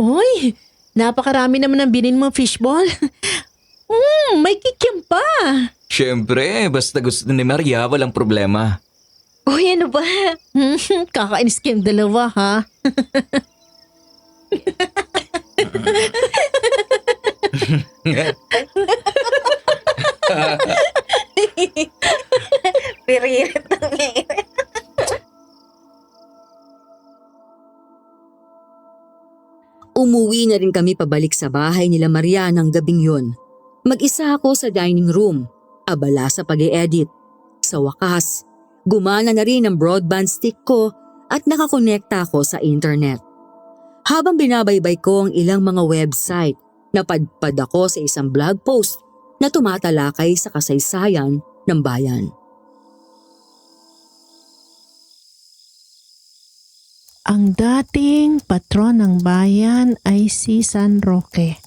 Uy, napakarami naman ang bilhin mong fishball. May kikiam pa. Siyempre, basta gusto ni Maria, walang problema. Uy, ano ba? Kakainis kayong dalawa, ha? Piririt ang ngayon. Umuwi na rin kami pabalik sa bahay nila Maria ng gabing yun. Mag-isa ako sa dining room, abala sa pag-e-edit. Sa wakas, gumana na rin ang broadband stick ko at nakakonekta ako sa internet. Habang binabaybay ko ang ilang mga website, napadpad ako sa isang blog post na tumatalakay sa kasaysayan ng bayan. Ang dating patron ng bayan ay si San Roque.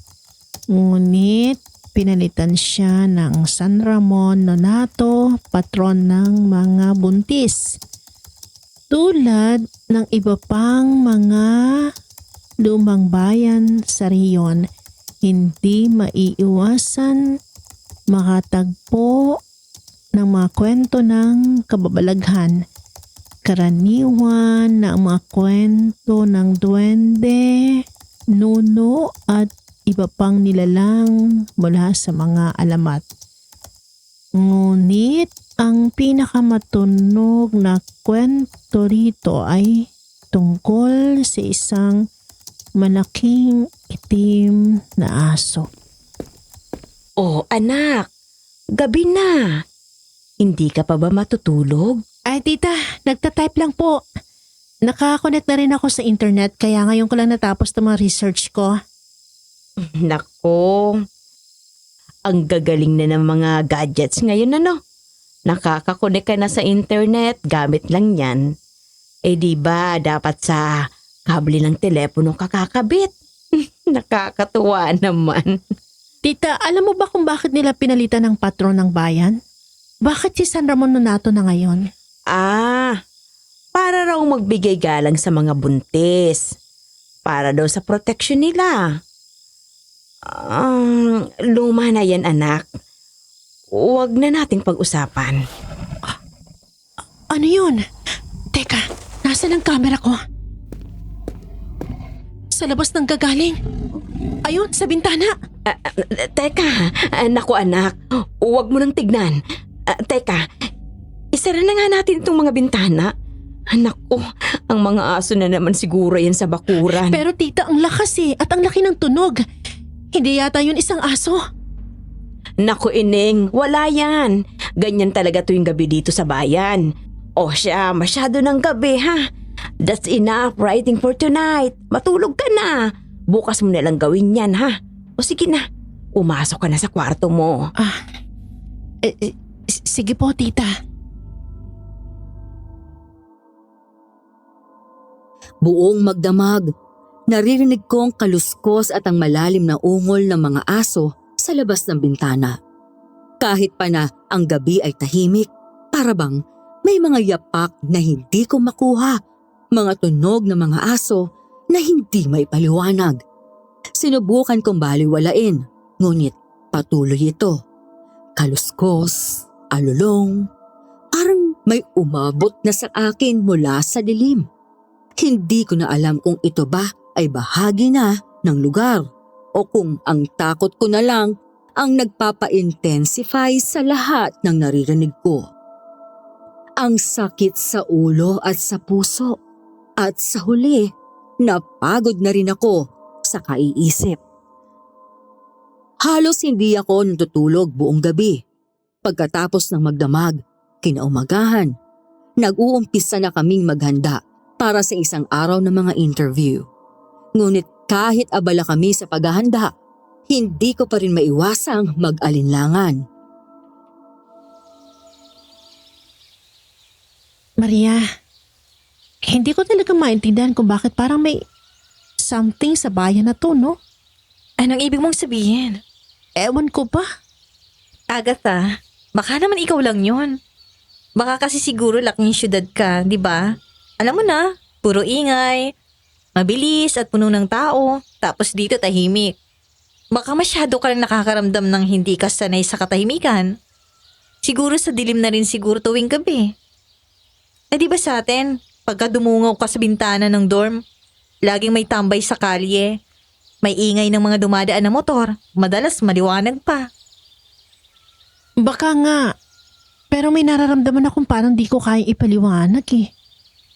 Ngunit pinalitan siya ng San Ramon Nonato, patron ng mga buntis. Tulad ng iba pang mga lumang bayan sa riyon, hindi maiiwasan makatagpo ng mga kwento ng kababalaghan. Karaniwan na mga kwento ng duwende, nuno at iba pang nilalang mula sa mga alamat. Ngunit ang pinakamatunog na kwento rito ay tungkol sa isang malaking itim na aso. Oh, anak, gabi na. Hindi ka pa ba matutulog? Ay tita, nagtatype lang po. Nakakonect na rin ako sa internet kaya ngayon ko lang natapos ng mga research ko. Nako, ang gagaling na ng mga gadgets ngayon ano. Nakakakonek ka na sa internet, gamit lang yan. Eh di ba dapat sa kable ng telepono kakakabit? Nakakatuwa naman. Tita, alam mo ba kung bakit nila pinalitan ng patron ng bayan? Bakit si San Ramon Nonato na ngayon? Para raw magbigay galang sa mga buntis. Para daw sa proteksyon nila. Luma na yan anak. Huwag na nating pag-usapan. Ano yun? Teka, nasaan ang camera ko? Sa labas ng gagaling. Ayun, sa bintana. Teka, naku anak, huwag mo nang tignan. Teka, isara na nga natin itong mga bintana. Naku, ang mga aso na naman siguro yan sa bakuran. Pero tita, ang lakas at ang laki ng tunog. Hindi yata yun isang aso. Naku ining, wala yan. Ganyan talaga tuwing gabi dito sa bayan. O siya, masyado ng gabi ha. That's enough writing for tonight. Matulog ka na. Bukas mo nalang gawin yan ha. O sige na, umasok ka na sa kwarto mo. Sige po tita. Buong magdamag, naririnig ko ang kaluskos at ang malalim na ungol ng mga aso sa labas ng bintana. Kahit pa na ang gabi ay tahimik, para bang may mga yapak na hindi ko makuha, mga tunog ng mga aso na hindi maipaliwanag. Sinubukan kong baliwalain, ngunit patuloy ito. Kaluskos, alulong, parang may umabot na sa akin mula sa dilim. Hindi ko na alam kung ito ba ay bahagi na ng lugar o kung ang takot ko na lang ang nagpapa-intensify sa lahat ng naririnig ko. Ang sakit sa ulo at sa puso at sa huli, napagod na rin ako sa kaiisip. Halos hindi ako natutulog buong gabi. Pagkatapos ng magdamag, kinaumagahan, nag-uumpisa na kaming maghanda para sa isang araw ng mga interview. Ngunit kahit abala kami sa paghahanda, hindi ko pa rin maiwasang mag-alinlangan. Maria, hindi ko talaga maintindihan kung bakit parang may something sa bayan na to, no? Anong ibig mong sabihin? Ewan ko ba? Agatha, baka naman ikaw lang yun. Baka kasi siguro laking syudad ka, di ba? Alam mo na, puro ingay, mabilis at puno ng tao, tapos dito tahimik. Baka masyado ka lang nakakaramdam ng hindi ka sanay sa katahimikan. Siguro sa dilim na rin siguro tuwing gabi. Eh di ba sa atin, pagka dumungaw ka sa bintana ng dorm, laging may tambay sa kalye, may ingay ng mga dumadaan na motor, madalas maliwanag pa. Baka nga. Pero may nararamdaman akong parang di ko kaya ipaliwanag eh.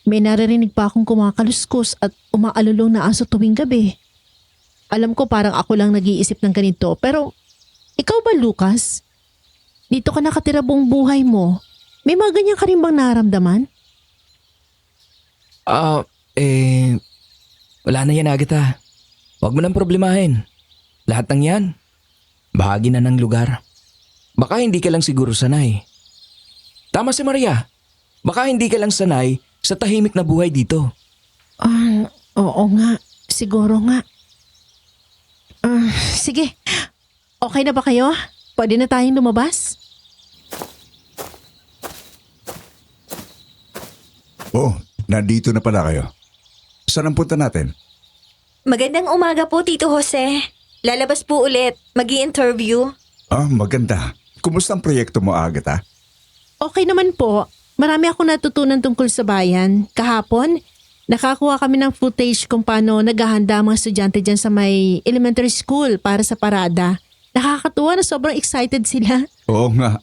May naririnig pa akong kumakaluskos at umaalulong na aso tuwing gabi. Alam ko parang ako lang nag-iisip ng ganito, pero ikaw ba Lucas? Dito ka nakatira buong buhay mo. May mga ganyan ka rin bang nararamdaman? Wala na yan, Agatha. Huwag mo nang problemahin. Lahat ng yan, bahagi na ng lugar. Baka hindi ka lang siguro sanay. Tama si Maria. Baka hindi ka lang sanay sa tahimik na buhay dito. Oo nga. Siguro nga. Sige. Okay na ba kayo? Pwede na tayong lumabas? Oh, nandito na pala kayo. Saan ang punta natin? Magandang umaga po, Tito Jose. Lalabas po ulit. Mag-i-interview. Maganda. Kumusta ang proyekto mo, Agatha? Okay naman po. Marami akong natutunan tungkol sa bayan. Kahapon, nakakuha kami ng footage kung paano naghahanda ang mga estudyante dyan sa may elementary school para sa parada. Nakakatuwa na sobrang excited sila. Oo nga.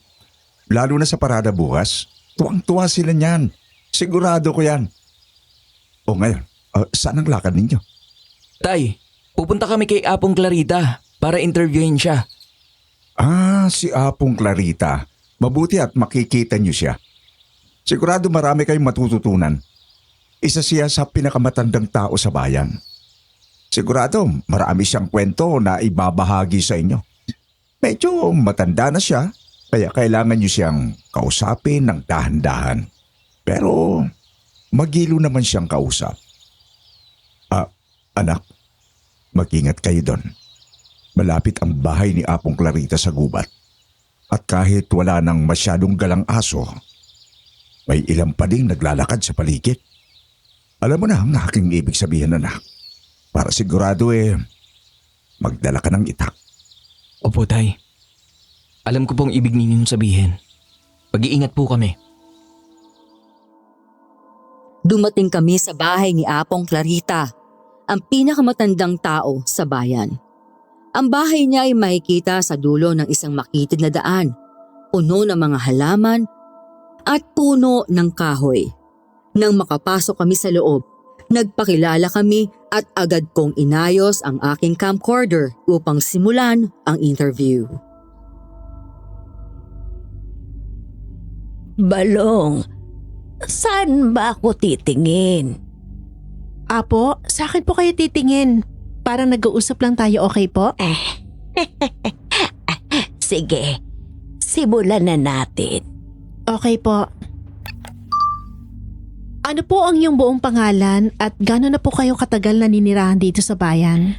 Lalo na sa parada bukas. Tuwang-tuwa sila niyan. Sigurado ko yan. O ngayon, saan ang lakad ninyo? Tay, pupunta kami kay Apong Clarita para interviewin siya. Si Apong Clarita. Mabuti at makikita niyo siya. Sigurado marami kayong matututunan. Isa siya sa pinakamatandang tao sa bayan. Sigurado marami siyang kwento na ibabahagi sa inyo. Medyo matanda na siya, kaya kailangan niyo siyang kausapin ng dahan-dahan. Pero magilo naman siyang kausap. Anak, mag-ingat kayo doon. Malapit ang bahay ni Apong Clarita sa gubat. At kahit wala nang masyadong galang aso, may ilang pa ding naglalakad sa paligid. Alam mo na ang aking ibig sabihin, anak. Para sigurado magdala ka ng itak. Opo, Tay. Alam ko pong ibig ninyong sabihin. Pag-iingat po kami. Dumating kami sa bahay ni Apong Clarita, ang pinakamatandang tao sa bayan. Ang bahay niya ay makikita sa dulo ng isang makitid na daan, puno ng mga halaman at puno ng kahoy. Nang makapasok kami sa loob, nagpakilala kami at agad kong inayos ang aking camcorder upang simulan ang interview. Balong, saan ba ako titingin? Apo, sa akin po kayo titingin. Parang nag-uusap lang tayo, okay po? Sige, simulan na natin. Okay po. Ano po ang iyong buong pangalan at gano'n na po kayo katagal naninirahan dito sa bayan?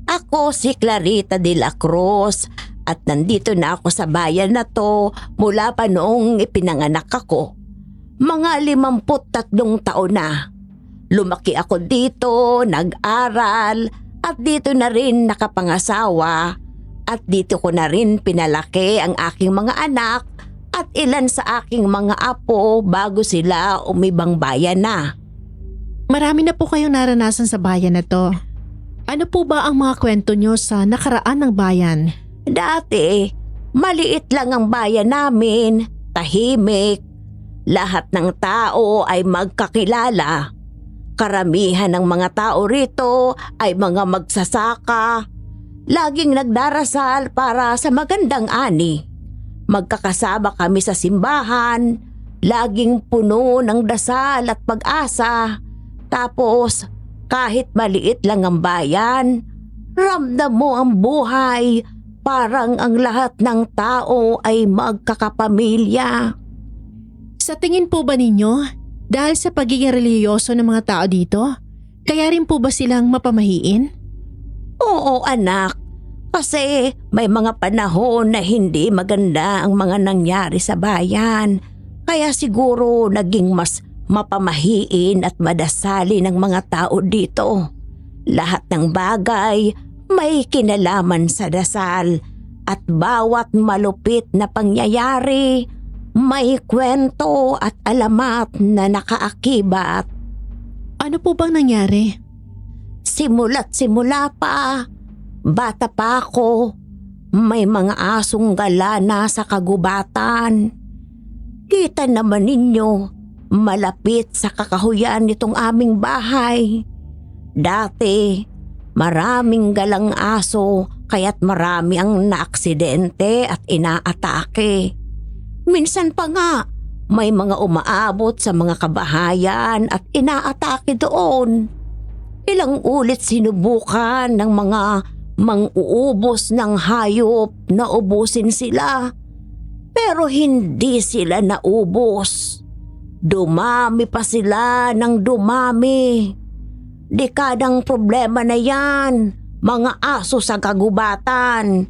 Ako si Clarita de la Cruz at nandito na ako sa bayan na to mula pa noong ipinanganak ako. Mga 53 taon na. Lumaki ako dito, nag-aral at dito na rin nakapangasawa at dito ko na rin pinalaki ang aking mga anak at ilan sa aking mga apo bago sila umibang bayan na. Marami na po kayong naranasan sa bayan na to. Ano po ba ang mga kwento nyo sa nakaraan ng bayan? Dati, maliit lang ang bayan namin, tahimik. Lahat ng tao ay magkakilala. Karamihan ng mga tao rito ay mga magsasaka. Laging nagdarasal para sa magandang ani. Magkakasama kami sa simbahan, laging puno ng dasal at pag-asa. Tapos, kahit maliit lang ang bayan, ramdam mo ang buhay, parang ang lahat ng tao ay magkakapamilya. Sa tingin po ba ninyo, dahil sa pagiging relihiyoso ng mga tao dito, kaya rin po ba silang mapamahiin? Oo anak, kasi may mga panahon na hindi maganda ang mga nangyari sa bayan. Kaya siguro naging mas mapamahiin at madasali ng mga tao dito. Lahat ng bagay may kinalaman sa dasal at bawat malupit na pangyayari may kwento at alamat na nakaakibat. Ano po bang nangyari? Simula't simula pa, bata pa ako, may mga asong gala na sa kagubatan. Kita naman ninyo, malapit sa kakahuyan nitong aming bahay. Dati, maraming galang aso kaya't marami ang naaksidente at inaatake. Minsan pa nga, may mga umaabot sa mga kabahayan at inaatake doon. Ilang ulit sinubukan ng mga mang-uubos ng hayop na ubusin sila. Pero hindi sila naubos. Dumami pa sila ng dumami. Dekadang problema na yan, mga aso sa kagubatan.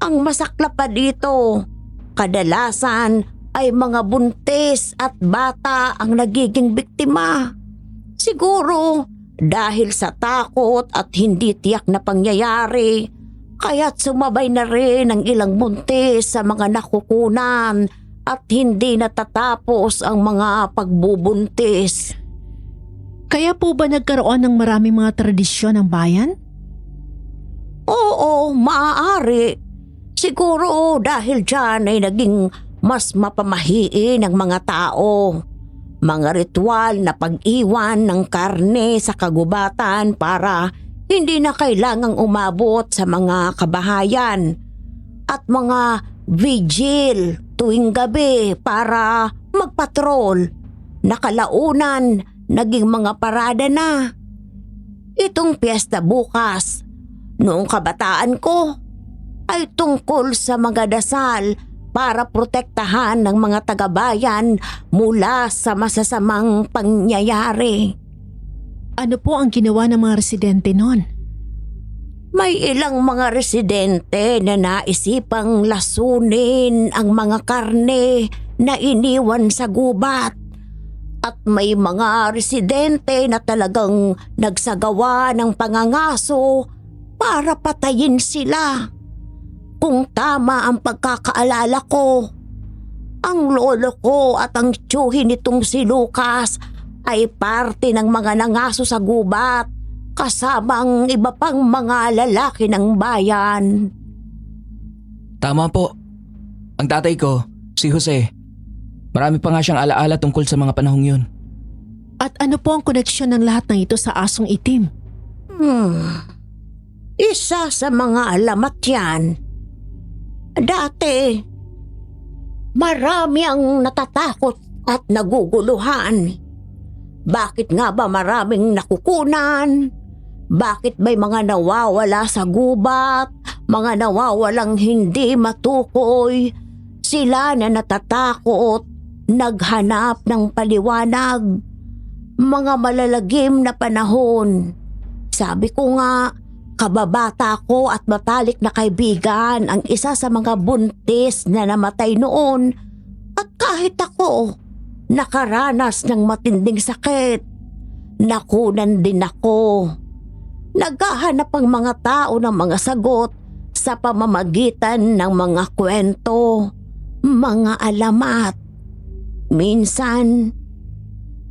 Ang masaklap pa dito, kadalasan ay mga buntis at bata ang nagiging biktima. Siguro dahil sa takot at hindi tiyak na pangyayari, kaya't sumabay na rin ang ilang buntis sa mga nakukunan at hindi natatapos ang mga pagbubuntis. Kaya po ba nagkaroon ng maraming mga tradisyon ng bayan? Oo, maaari. Siguro dahil dyan ay naging mas mapamahiin ang mga tao. Mga ritual na pag-iwan ng karne sa kagubatan para hindi na kailangang umabot sa mga kabahayan. At mga vigil tuwing gabi para magpatrol. Nakalaunan, naging mga parada na. Itong piyesta bukas, noong kabataan ko, ay tungkol sa mga dasal para protektahan ng mga tagabayan mula sa masasamang pangyayari. Ano po ang ginawa ng mga residente noon? May ilang mga residente na naisipang lasunin ang mga karne na iniwan sa gubat. At may mga residente na talagang nagsagawa ng pangangaso para patayin sila. Kung tama ang pagkakaalala ko, ang lolo ko at ang tiyuhin nitong si Lucas ay parte ng mga nangaso sa gubat kasama ang iba pang mga lalaki ng bayan. Tama po. Ang tatay ko, si Jose. Marami pa nga siyang alaala tungkol sa mga panahong yun. At ano po ang koneksyon ng lahat ng ito sa asong itim? Isa sa mga alamat yan. Dati, marami ang natatakot at naguguluhan. Bakit nga ba maraming nakukunan? Bakit may mga nawawala sa gubat? Mga nawawalang hindi matukoy? Sila na natatakot, naghanap ng paliwanag. Mga malalagim na panahon. Sabi ko nga, kababata ko at matalik na kaibigan ang isa sa mga buntis na namatay noon. At kahit ako, nakaranas ng matinding sakit. Nakunan din ako. Naghahanap ang mga tao ng mga sagot sa pamamagitan ng mga kwento, mga alamat. Minsan,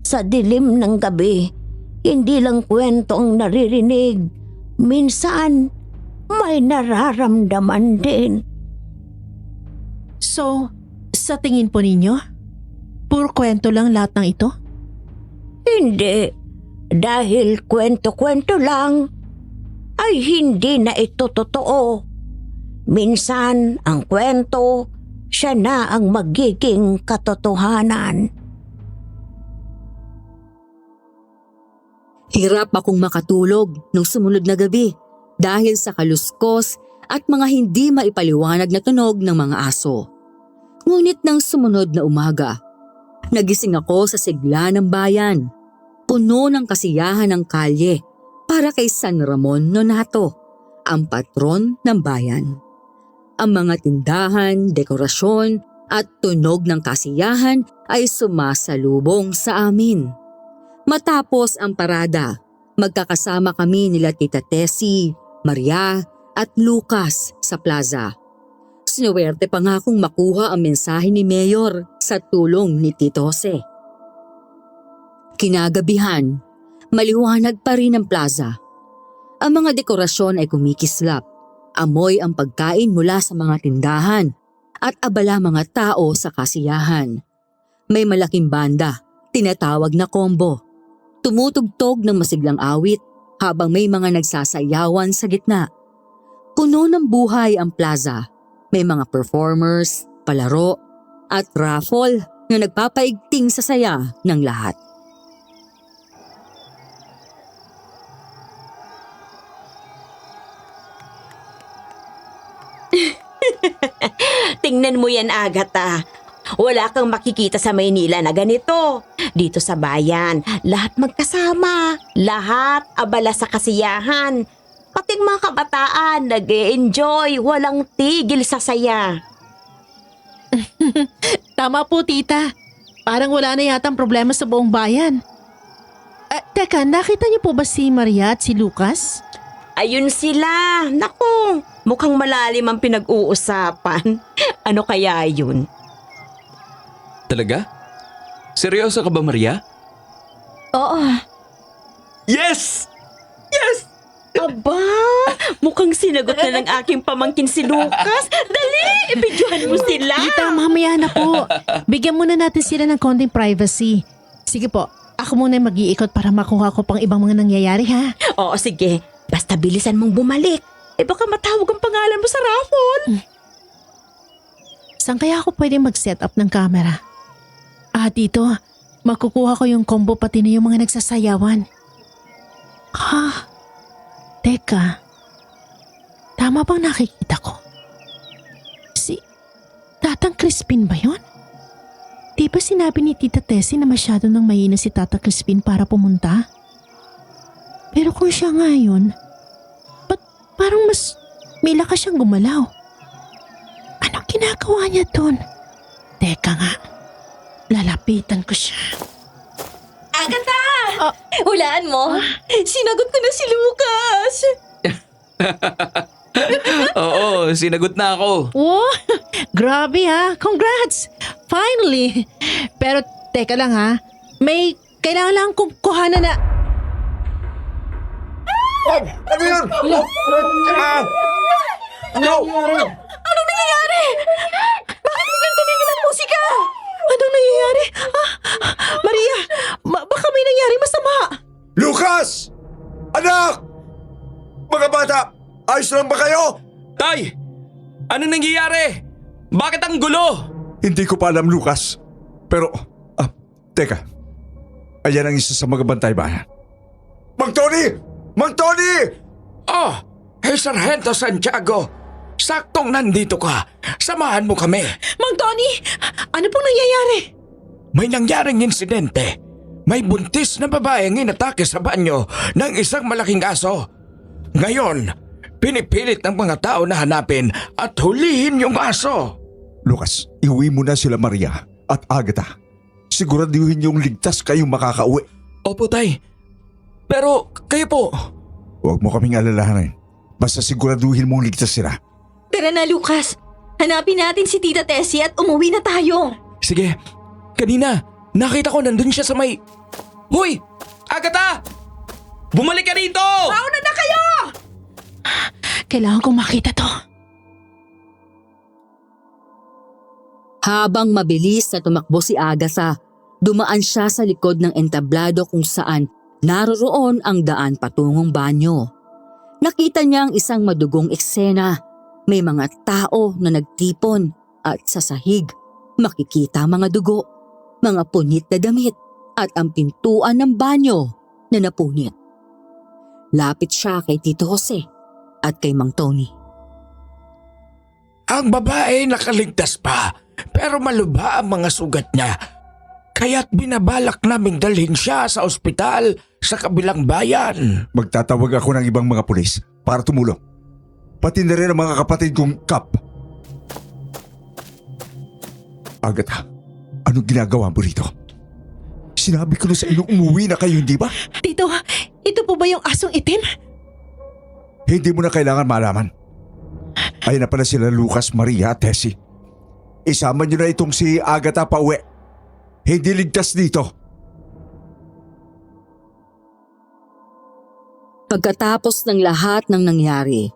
sa dilim ng gabi, hindi lang kwento ang naririnig. Minsan, may nararamdaman din. So, sa tingin po ninyo, puro kwento lang lahat ng ito? Hindi. Dahil kwento-kwento lang, ay hindi na ito totoo. Minsan, ang kwento, siya na ang magiging katotohanan. Hirap akong makatulog nung sumunod na gabi dahil sa kaluskos at mga hindi maipaliwanag na tunog ng mga aso. Ngunit nang sumunod na umaga, nagising ako sa sigla ng bayan, puno ng kasiyahan ng kalye para kay San Ramon Nonato, ang patron ng bayan. Ang mga tindahan, dekorasyon at tunog ng kasiyahan ay sumasalubong sa amin. Matapos ang parada, magkakasama kami nila Tita Tessie, Maria at Lucas sa plaza. Sinuwerte pa nga akong makuha ang mensahe ni Mayor sa tulong ni Tito Jose. Kinagabihan, maliwanag pa rin ang plaza. Ang mga dekorasyon ay kumikislap, amoy ang pagkain mula sa mga tindahan at abala mga tao sa kasiyahan. May malaking banda, tinatawag na combo. Tumutugtog ng masiglang awit habang may mga nagsasayawan sa gitna. Puno ng buhay ang plaza. May mga performers, palaro, at raffle na nagpapaigting sa saya ng lahat. Tingnan mo yan, Agatha. Wala kang makikita sa Maynila na ganito. Dito sa bayan, lahat magkasama. Lahat abala sa kasiyahan. Pating mga kabataan, nag-e-enjoy, walang tigil sa saya. Tama po, tita. Parang wala na yatang problema sa buong bayan. Teka, nakita niyo po ba si Maria at si Lucas? Ayun sila. Naku, mukhang malalim ang pinag-uusapan. Ano kaya yun? Talaga? Seryoso ka ba, Maria? Oo. Yes! Yes! Aba, mukhang sinagot na ng aking pamangkin si Lucas. Dali, ibidyohan mo sila. Tita, mamaya na po. Bigyan muna natin sila ng konting privacy. Sige po, ako muna yung mag-iikot para makuha ko pang ibang mga nangyayari, ha? Oo, sige. Basta bilisan mong bumalik. Baka matawag ang pangalan mo sa raffle. Saan kaya ako pwede mag-set up ng camera? Dito. Makukuha ko yung combo pati na yung mga nagsasayawan. Teka. Tama bang nakikita ko? Si Tatang Crispin ba yun? Di ba sinabi ni Tita Tessie na masyado nang mahina si Tata Crispin para pumunta? Pero kung siya nga yun, ba't parang mas may lakas siyang gumalaw? Anong ginagawa niya doon? Teka nga, lalapitan ko siya. Agatha! Hulaan mo. Sinagot ko na si Lucas. Oo, sinagot na ako. Wow, grabe ha. Congrats! Finally! Pero teka lang ha, may kailangan lang kong kuhanan na... Ano yun? Anong nangyayari? Bakit biglang tumigil ang musika? Anong nangyayari? Maria, baka may nangyari masama. Lucas! Anak! Mga bata, ayos lang ba kayo? Tay! Anong nangyayari? Bakit ang gulo? Hindi ko pa alam, Lucas. Pero, teka. Ayan ang isa sa mga bantay bayan. Mang Tony! Mang Tony! Oh, hey Sargento Santiago. Saktong nandito ka. Samahan mo kami. Mang Tony, ano pong nangyayari? May nangyaring insidente. May buntis na babaeng inatake sa banyo ng isang malaking aso. Ngayon, pinipilit ng mga tao na hanapin at hulihin yung aso. Lucas, iuwi mo na sila Maria at Agatha. Siguraduhin yung ligtas kayong makakauwi. Opo, Tay. Pero kayo po. Huwag mo kaming alalahanin. Basta siguraduhin mong ligtas sila. Tara na, Lucas. Hanapin natin si Tita Tessie at umuwi na tayo. Sige, kanina nakita ko nandun siya sa may... Hoy! Agatha! Bumalik ka rito! Mauna na kayo! Kailangan kong makita to. Habang mabilis na tumakbo si Agatha, dumaan siya sa likod ng entablado kung saan naroroon ang daan patungong banyo. Nakita niya ang isang madugong eksena. May mga tao na nagtipon at sa sahig makikita mga dugo, mga punit na damit at ang pintuan ng banyo na napunit. Lapit siya kay Tito Jose at kay Mang Tony. Ang babae nakaligtas pa, pero malubha ang mga sugat niya. Kaya't binabalak naming dalhin siya sa ospital sa kabilang bayan. Magtatawag ako ng ibang mga pulis para tumulong. Pati na rin ang mga kapatid kong Kap. Agatha, anong ginagawa mo rito? Sinabi ko na sa inyo umuwi na kayo, hindi ba? Tito, ito po ba yung asong itim? Hindi mo na kailangan malaman. Ayun na pala sila Lucas, Maria at Tessie. Isama niyo na itong si Agatha pauwi. Hindi ligtas dito. Pagkatapos ng lahat ng nangyari,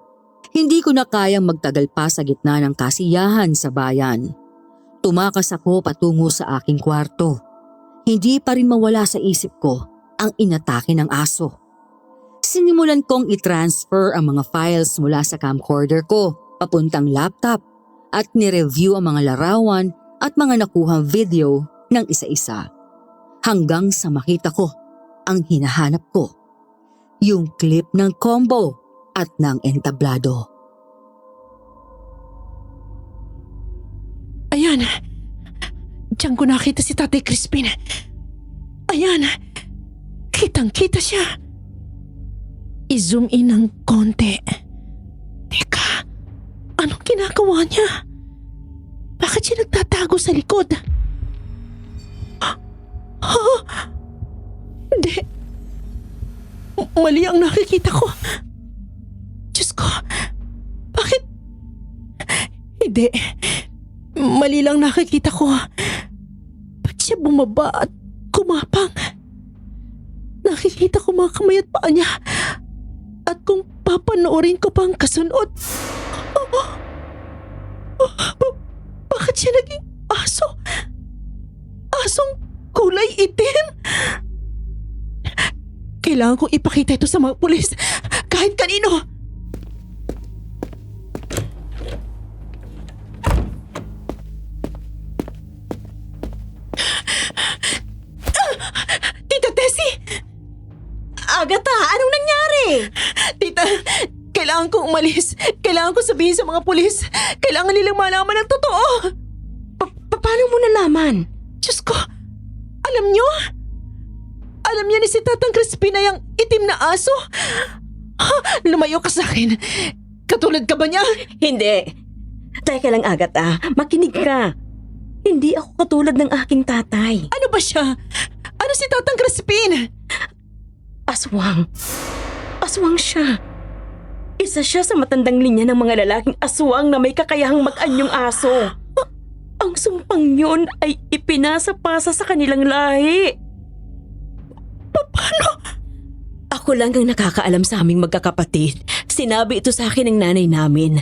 hindi ko na kayang magtagal pa sa gitna ng kasiyahan sa bayan. Tumakas ako patungo sa aking kwarto. Hindi pa rin mawala sa isip ko ang inatake ng aso. Sinimulan kong i-transfer ang mga files mula sa camcorder ko papuntang laptop at nireview ang mga larawan at mga nakuhang video ng isa-isa hanggang sa makita ko ang hinahanap ko, yung clip ng combo at ng entablado. Ayan. Diyan ko nakita si Tatay Crispin. Ayan. Kitang-kita siya. I-zoom in ng konti. Teka, anong ginagawa niya? Bakit siya nagtatago sa likod? Hindi. Mali ang nakikita ko. Diyos ko, bakit? Hindi. Mali lang nakikita ko. Ba't siya bumaba at kumapang? Nakikita ko mga kamay at paa niya. At kung papanoorin ko pang kasunod, bakit siya naging aso? Asong kulay itim? Kailangan kong ipakita ito sa mga pulis. Kahit kanino. Tita Tessie! Agatha, anong nangyari? Tita, kailangan kong umalis. Kailangan ko sabihin sa mga pulis. Kailangan nilang malaman ang totoo. Paano mo nalaman? Diyos ko, alam niyo? Alam niya ni si Tatang Crispin na yung itim na aso? Ha, lumayo ka sa akin. Katulad ka ba niya? Hindi. Teka lang, Agatha. Makinig ka. Hindi ako katulad ng aking tatay. Ano ba siya? Ano si Tatang Crispin? Aswang. Aswang siya. Isa siya sa matandang linya ng mga lalaking aswang na may kakayahang mag-anyong aso. Ang sumpang yun ay ipinasa-pasa sa kanilang lahi. Paano? Ako lang ang nakakaalam sa aming magkakapatid. Sinabi ito sa akin ng nanay namin.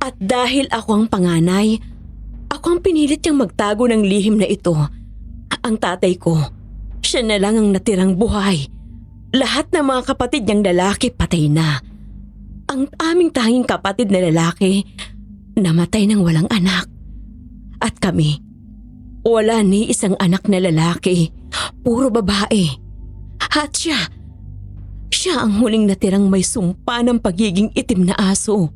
At dahil ako ang panganay, ako ang pinilit niyang magtago ng lihim na ito. Ang tatay ko, siya na lang ang natirang buhay. Lahat ng mga kapatid niyang lalaki patay na. Ang aming tanging kapatid na lalaki, namatay ng walang anak. At kami, wala ni isang anak na lalaki, puro babae. At siya ang huling natirang may sumpa ng pagiging itim na aso.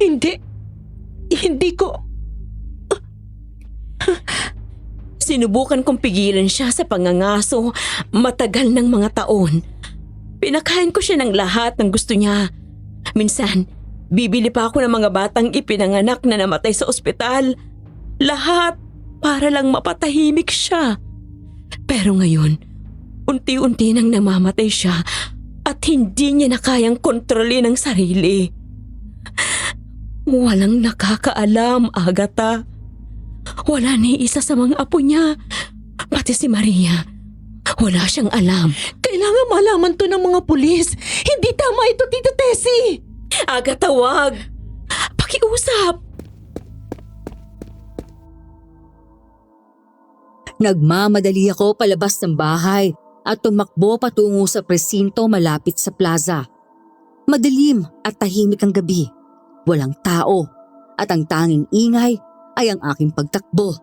Hindi ko. Sinubukan kong pigilan siya sa pangangaso matagal ng mga taon. Pinakain ko siya ng lahat ng gusto niya. Minsan, bibili pa ako ng mga batang ipinanganak na namatay sa ospital. Lahat para lang mapatahimik siya. Pero ngayon, unti-unti nang namamatay siya at hindi niya na kayang kontrolin ang sarili. Walang nakakaalam, Agatha. Wala ni isa sa mga apo niya. Pati si Maria. Wala siyang alam. Kailangan malaman to ng mga pulis. Hindi tama ito, Tita Tessie. Agatha, wag. Pakiusap. Nagmamadali ako palabas ng bahay at tumakbo patungo sa presinto malapit sa plaza. Madilim at tahimik ang gabi. Walang tao at ang tanging ingay ay ang aking pagtakbo.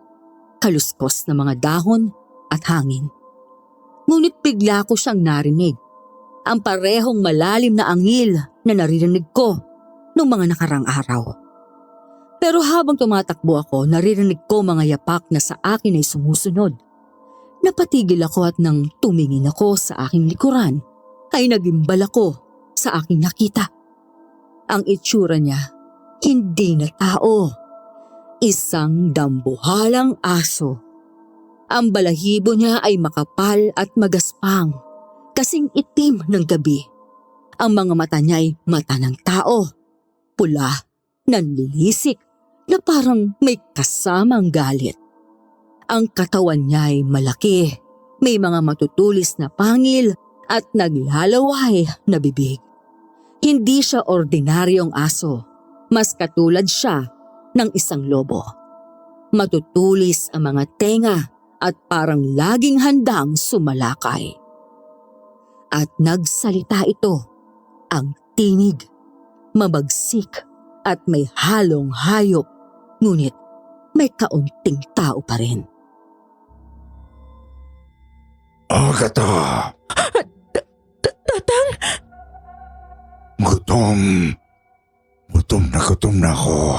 Kaluskos na mga dahon at hangin. Ngunit bigla ko siyang narinig. Ang parehong malalim na angil na naririnig ko noong mga nakarang araw. Pero habang tumatakbo ako, naririnig ko mga yapak na sa akin ay sumusunod. Napatigil ako at nang tumingin ako sa aking likuran, ay nagimbal ako sa aking nakita. Ang itsura niya, hindi na tao. Isang dambuhalang aso. Ang balahibo niya ay makapal at magaspang, kasing itim ng gabi. Ang mga mata niya ay mata ng tao, pula, nanlilisik, na parang may kasamang galit. Ang katawan niya ay malaki, may mga matutulis na pangil at naglalaway na bibig. Hindi siya ordinaryong aso, mas katulad siya ng isang lobo. Matutulis ang mga tenga at parang laging handang sumalakay. At nagsalita ito, ang tinig, mabagsik at may halong hayop, ngunit may kaunting tao pa rin. Agatha! Tatang! Gutom. Gutom na ako.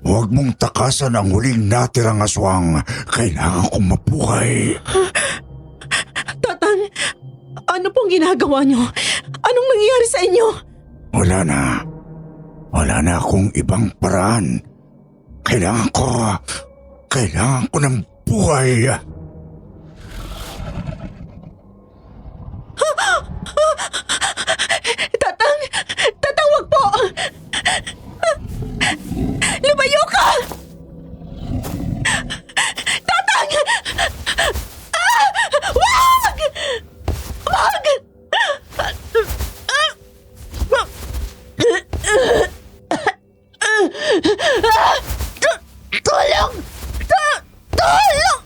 Huwag mong takasan ang huling natirang aswang. Kailangan kong mabuhay. Tatang! Ano pong ginagawa niyo? Anong nangyayari sa inyo? Wala na. Wala na akong ibang paraan. Kailangan ko ng buhay. Tatang! Tatang, wag po! Lumayo ka! Tatang! Ah! Wag! Wag! Tulong! Tulong!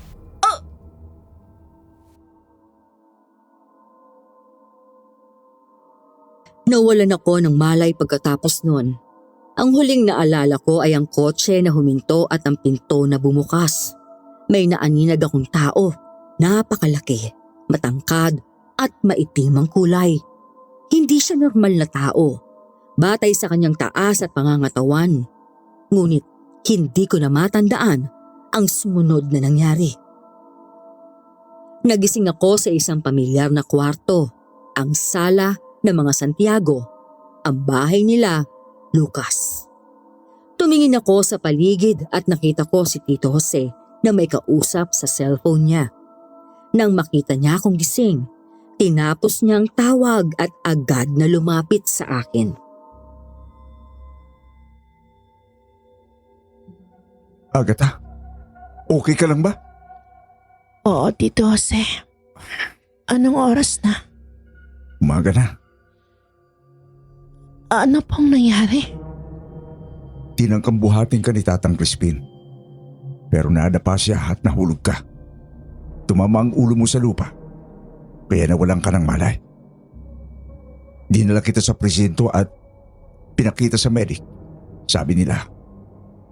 Nawalan ako ng malay pagkatapos nun. Ang huling naalala ko ay ang kotse na huminto at ang pinto na bumukas. May naaninag akong tao, napakalaki, matangkad at maitim ang kulay. Hindi siya normal na tao, batay sa kanyang taas at pangangatawan. Ngunit hindi ko na matandaan ang sumunod na nangyari. Nagising ako sa isang pamilyar na kwarto, ang sala ng mga Santiago, ang bahay nila, Lucas. Tumingin ako sa paligid at nakita ko si Tito Jose na may kausap sa cellphone niya. Nang makita niya akong gising, tinapos niya ang tawag at agad na lumapit sa akin. Agatha, okay ka lang ba? Oo, Tito Jose. Anong oras na? Umaga na. Ano pong nangyari? Tinangkang buhatin ka ni Tatang Crispin. Pero nadapa siya at nahulog ka. Tumama ang ulo mo sa lupa. Kaya nawalan ka ng malay. Dinala kita sa presinto at pinakita sa medic. Sabi nila,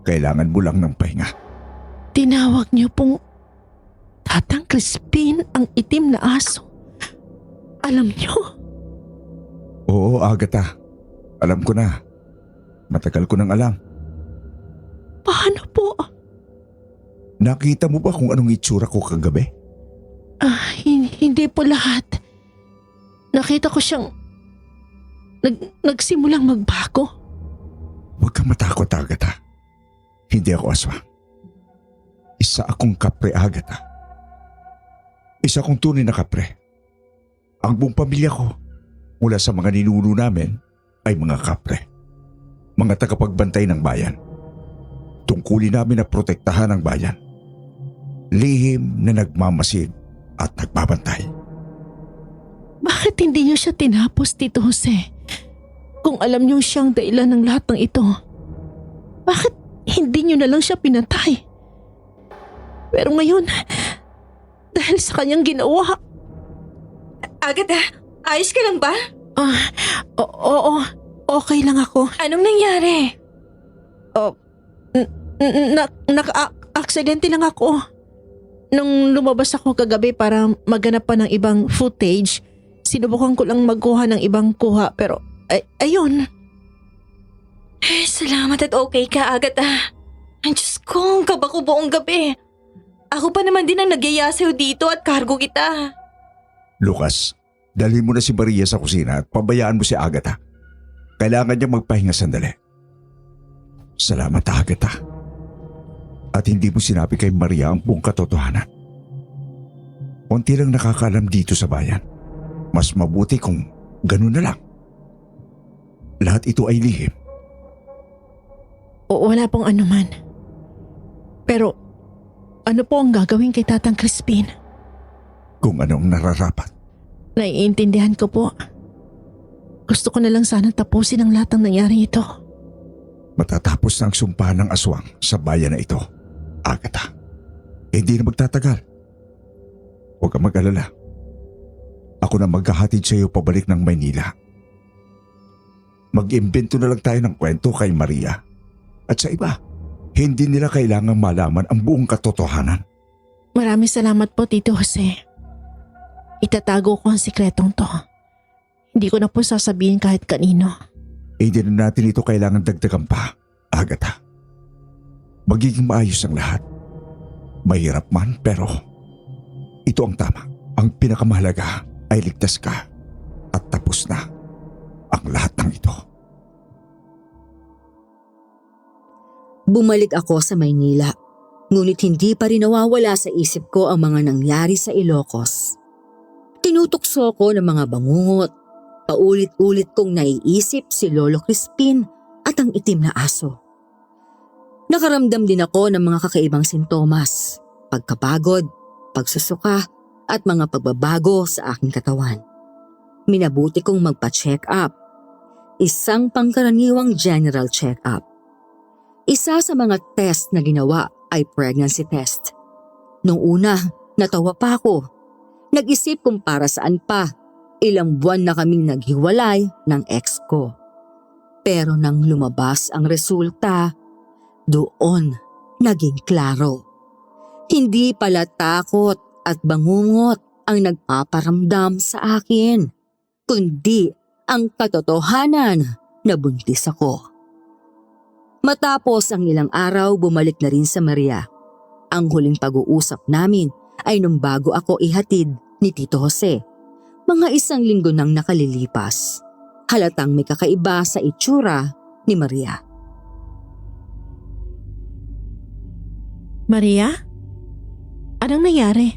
kailangan mo lang ng pahinga. Tinawag niyo pong Tatang Crispin ang itim na aso. Alam niyo? Oo, Agatha. Alam ko na. Matagal ko nang alam. Paano po? Nakita mo ba kung anong itsura ko kagabi? Hindi po lahat. Nakita ko siyang nagsimulang magbago. Huwag kang matakot, Agatha. Hindi ako aswang. Isa akong kapre, Agatha. Isa akong tunay na kapre. Ang buong pamilya ko, mula sa mga ninuno namin, ay mga kapre. Mga tagapagbantay ng bayan. Tungkulin namin na protektahan ang bayan. Lihim na nagmamasid at nagbabantay. Bakit hindi niyo siya tinapos, Tito Jose? Kung alam niyo siyang dahilan ng lahat ng ito, bakit hindi niyo na lang siya pinatay? Pero ngayon, dahil sa kanyang ginawa... Agatha, ayos ka lang ba? Oo, okay lang ako. Anong nangyari? Naka-aksidente lang ako. Nung lumabas ako kagabi para maghanap pa ng ibang footage, sinubukan ko lang magkuha ng ibang kuha pero ayun. Salamat at okay ka, Agatha. Ang Diyos ko, ang kaba ko buong gabi. Ako pa naman din ang nagyayasaw dito at cargo kita. Lucas, dalhin mo na si Maria sa kusina at pabayaan mo si Agatha. Kailangan niya magpahinga sandali. Salamat, Agatha. At hindi mo sinabi kay Maria ang buong katotohanan. Unti lang nakakaalam dito sa bayan. Mas mabuti kung ganun na lang. Lahat ito ay lihim. Wala pong anuman. Pero ano po ang gagawin kay Tatang Crispin? Kung anong nararapat. Naiintindihan ko po. Gusto ko na lang sana tapusin ang lahat ng nangyari ito. Matatapos na ang sumpa ng aswang sa bayan na ito, Agatha. Hindi na magtatagal. Huwag kang mag-alala. Ako na maghahatid sa iyo pabalik ng Maynila. Mag-imbento na lang tayo ng kwento kay Maria. At sa iba, hindi nila kailangang malaman ang buong katotohanan. Maraming salamat po, Tito Jose. Itatago ko ang sikretong to. Hindi ko na po sasabihin kahit kanino. Hindi na natin ito kailangan dagdagan pa, Agatha. Magiging maayos ang lahat. Mahirap man pero ito ang tama. Ang pinakamahalaga ay ligtas ka at tapos na ang lahat ng ito. Bumalik ako sa Maynila, ngunit hindi pa rin nawawala sa isip ko ang mga nangyari sa Ilocos. Tinutokso ko ng mga bangungot. Paulit-ulit kong naiisip si Lolo Crispin at ang itim na aso. Nakaramdam din ako ng mga kakaibang sintomas, pagkapagod, pagsusuka at mga pagbabago sa aking katawan. Minabuti kong magpa-check up. Isang pangkaraniwang general check up. Isa sa mga test na ginawa ay pregnancy test. Nung una, natawa pa ako. Nag-isip kung para saan pa. Ilang buwan na kaming naghiwalay ng ex ko. Pero nang lumabas ang resulta, doon naging klaro. Hindi pala takot at bangungot ang nagpaparamdam sa akin, kundi ang katotohanan na buntis ako. Matapos ang ilang araw, bumalik na rin sa Maria. Ang huling pag-uusap namin ay nung bago ako ihatid ni Tito Jose. Mga 1 linggo nang nakalilipas. Halatang may kakaiba sa itsura ni Maria. Maria? Anong nangyari?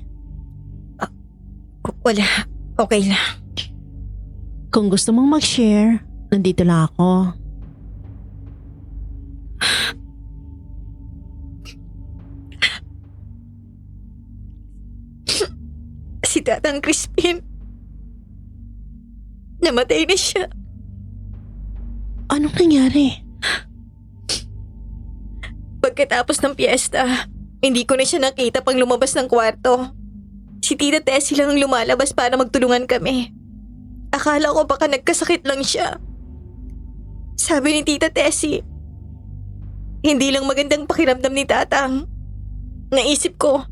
Wala. Okay lang. Kung gusto mong mag-share, nandito lang ako. Si Tatang Crispin. Namatay na siya. Anong nangyari? Pagkatapos ng piyesta, hindi ko na siya nakita pang lumabas ng kwarto. Si Tita Tessie lang ang lumalabas para magtulungan kami. Akala ko baka nagkasakit lang siya. Sabi ni Tita Tessie, hindi lang magandang pakiramdam ni Tatang. Naisip ko,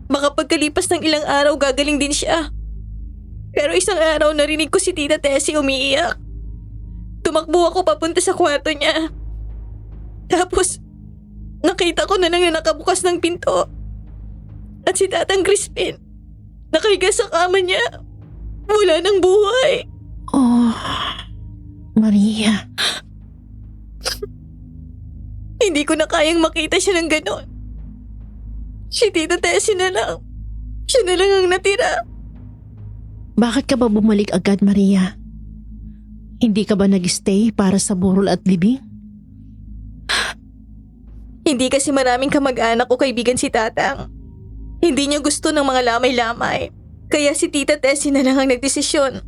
baka pagkalipas ng ilang araw gagaling din siya. Pero isang araw narinig ko si Tita Tessie umiiyak. Tumakbo ako papunta sa kwarto niya. Tapos, nakita ko na lang na nakabukas ng pinto. At si Tatang Crispin, nakahiga sa kama niya. Wala ng buhay. Oh, Maria. Hindi ko na kayang makita siya ng ganon. Si Tita Tessie na lang. Siya na lang ang natira. Bakit ka ba bumalik agad, Maria? Hindi ka ba nag-stay para sa burol at libing? Hindi kasi maraming kamag-anak o kaibigan si Tatang. Hindi niya gusto ng mga lamay-lamay. Kaya si Tita Tessie na lang ang nagdesisyon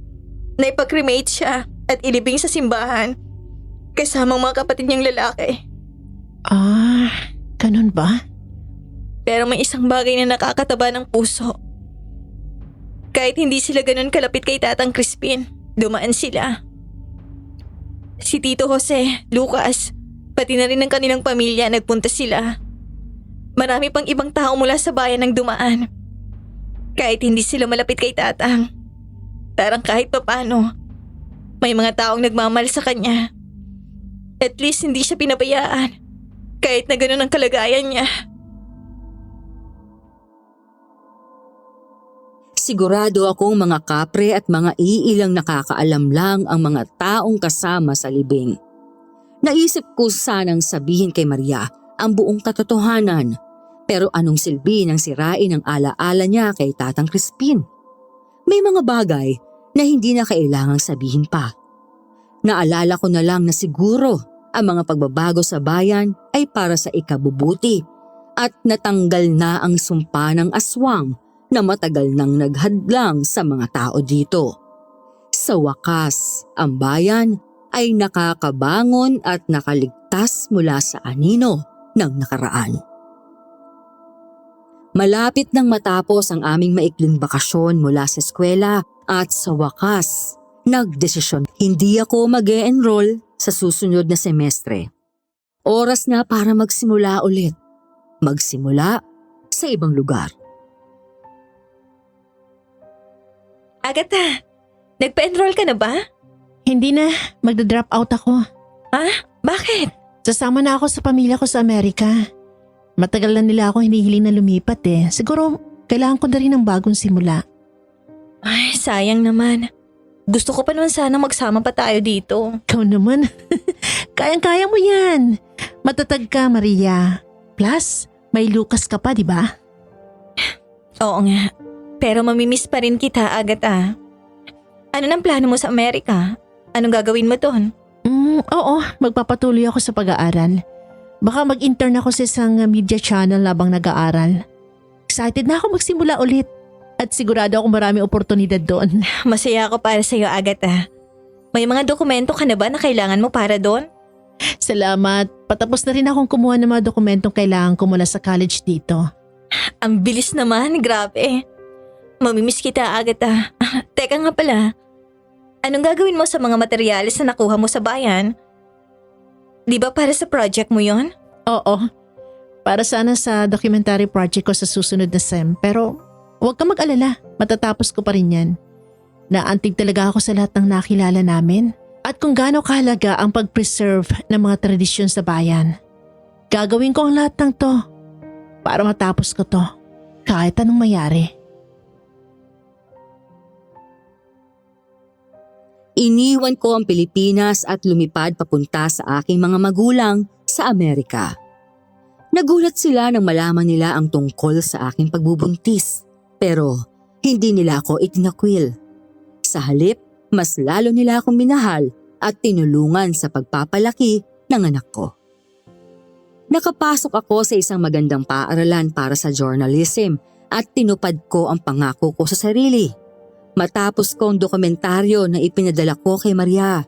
na ipag-cremate siya at ilibing sa simbahan kasama ang mga kapatid niyang lalaki. Ah, ganun ba? Pero may isang bagay na nakakataba ng puso. Kahit hindi sila ganun kalapit kay Tatang Crispin, dumaan sila. Si Tito Jose, Lucas, pati na rin ng kanilang pamilya nagpunta sila. Marami pang ibang tao mula sa bayan ang dumaan. Kahit hindi sila malapit kay Tatang. Parang kahit papano, may mga taong nagmamahal sa kanya. At least hindi siya pinabayaan, kahit na ganun ang kalagayan niya. Sigurado akong mga kapre at mga iilang nakakaalam lang ang mga taong kasama sa libing. Naisip ko sanang sabihin kay Maria ang buong katotohanan, pero anong silbi nang sirain ang alaala niya kay Tatang Crispin? May mga bagay na hindi na kailangang sabihin pa. Naalala ko na lang na siguro ang mga pagbabago sa bayan ay para sa ikabubuti at natanggal na ang sumpa ng aswang na matagal nang naghadlang sa mga tao dito. Sa wakas, ang bayan ay nakakabangon at nakaligtas mula sa anino ng nakaraan. Malapit nang matapos ang aming maikling bakasyon mula sa eskwela at sa wakas, nagdesisyon hindi ako mag-e-enroll sa susunod na semestre. Oras na para magsimula ulit. Magsimula sa ibang lugar. Agatha, nagpa-enroll ka na ba? Hindi na, magda-drop out ako. Bakit? Sasama na ako sa pamilya ko sa Amerika. Matagal na nila ako hinihiling na lumipat eh. Siguro, kailangan ko na rin ng bagong simula. Ay, sayang naman. Gusto ko pa naman sana magsama pa tayo dito. Ikaw naman. Kayang-kaya mo yan. Matatag ka, Maria. Plus, may Lucas ka pa, di ba? Oo nga. Pero mamimiss pa rin kita, Agatha. Ano nang plano mo sa Amerika? Anong gagawin mo doon? Oo, magpapatuloy ako sa pag-aaral. Baka mag-intern ako sa isang media channel habang nag-aaral. Excited na ako magsimula ulit. At sigurado ako marami oportunidad doon. Masaya ako para sa'yo, Agatha. May mga dokumento ka na ba na kailangan mo para doon? Salamat. Patapos na rin akong kumuha ng mga dokumentong kailangan ko mula sa college dito. Ang bilis naman, grabe. Mamimiss kita, Agatha. Teka nga pala, anong gagawin mo sa mga materyales na nakuha mo sa bayan? Di ba para sa project mo yon? Oo. Para sana sa documentary project ko sa susunod na SEM. Pero huwag ka mag-alala. Matatapos ko pa rin yan. Naantig talaga ako sa lahat ng nakilala namin. At kung gaano kahalaga ang pag-preserve ng mga tradisyon sa bayan. Gagawin ko ang lahat ng to para matapos ko to. Kahit anong mayari. Iniwan ko ang Pilipinas at lumipad papunta sa aking mga magulang sa Amerika. Nagulat sila nang malaman nila ang tungkol sa aking pagbubuntis. Pero hindi nila ako itinakwil. Sa halip, mas lalo nila akong minahal at tinulungan sa pagpapalaki ng anak ko. Nakapasok ako sa isang magandang paaralan para sa journalism at tinupad ko ang pangako ko sa sarili. Matapos ko ang dokumentaryo na ipinadala ko kay Maria,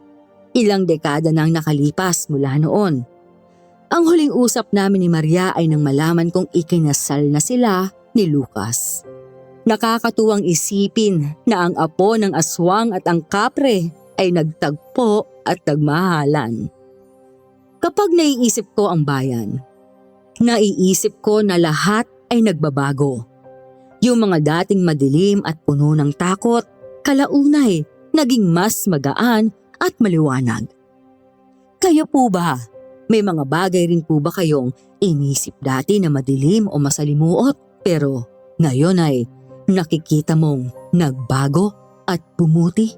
ilang dekada nang nakalipas mula noon. Ang huling usap namin ni Maria ay nang malaman kong ikinasal na sila ni Lucas. Nakakatuwang isipin na ang apo ng aswang at ang kapre ay nagtagpo at nagmahalan. Kapag naiisip ko ang bayan, naiisip ko na lahat ay nagbabago. Yung mga dating madilim at puno ng takot, kalaunay naging mas magaan at maliwanag. Kayo po ba? May mga bagay rin po ba kayong inisip dati na madilim o masalimuot pero ngayon ay nakikita mong nagbago at bumuti?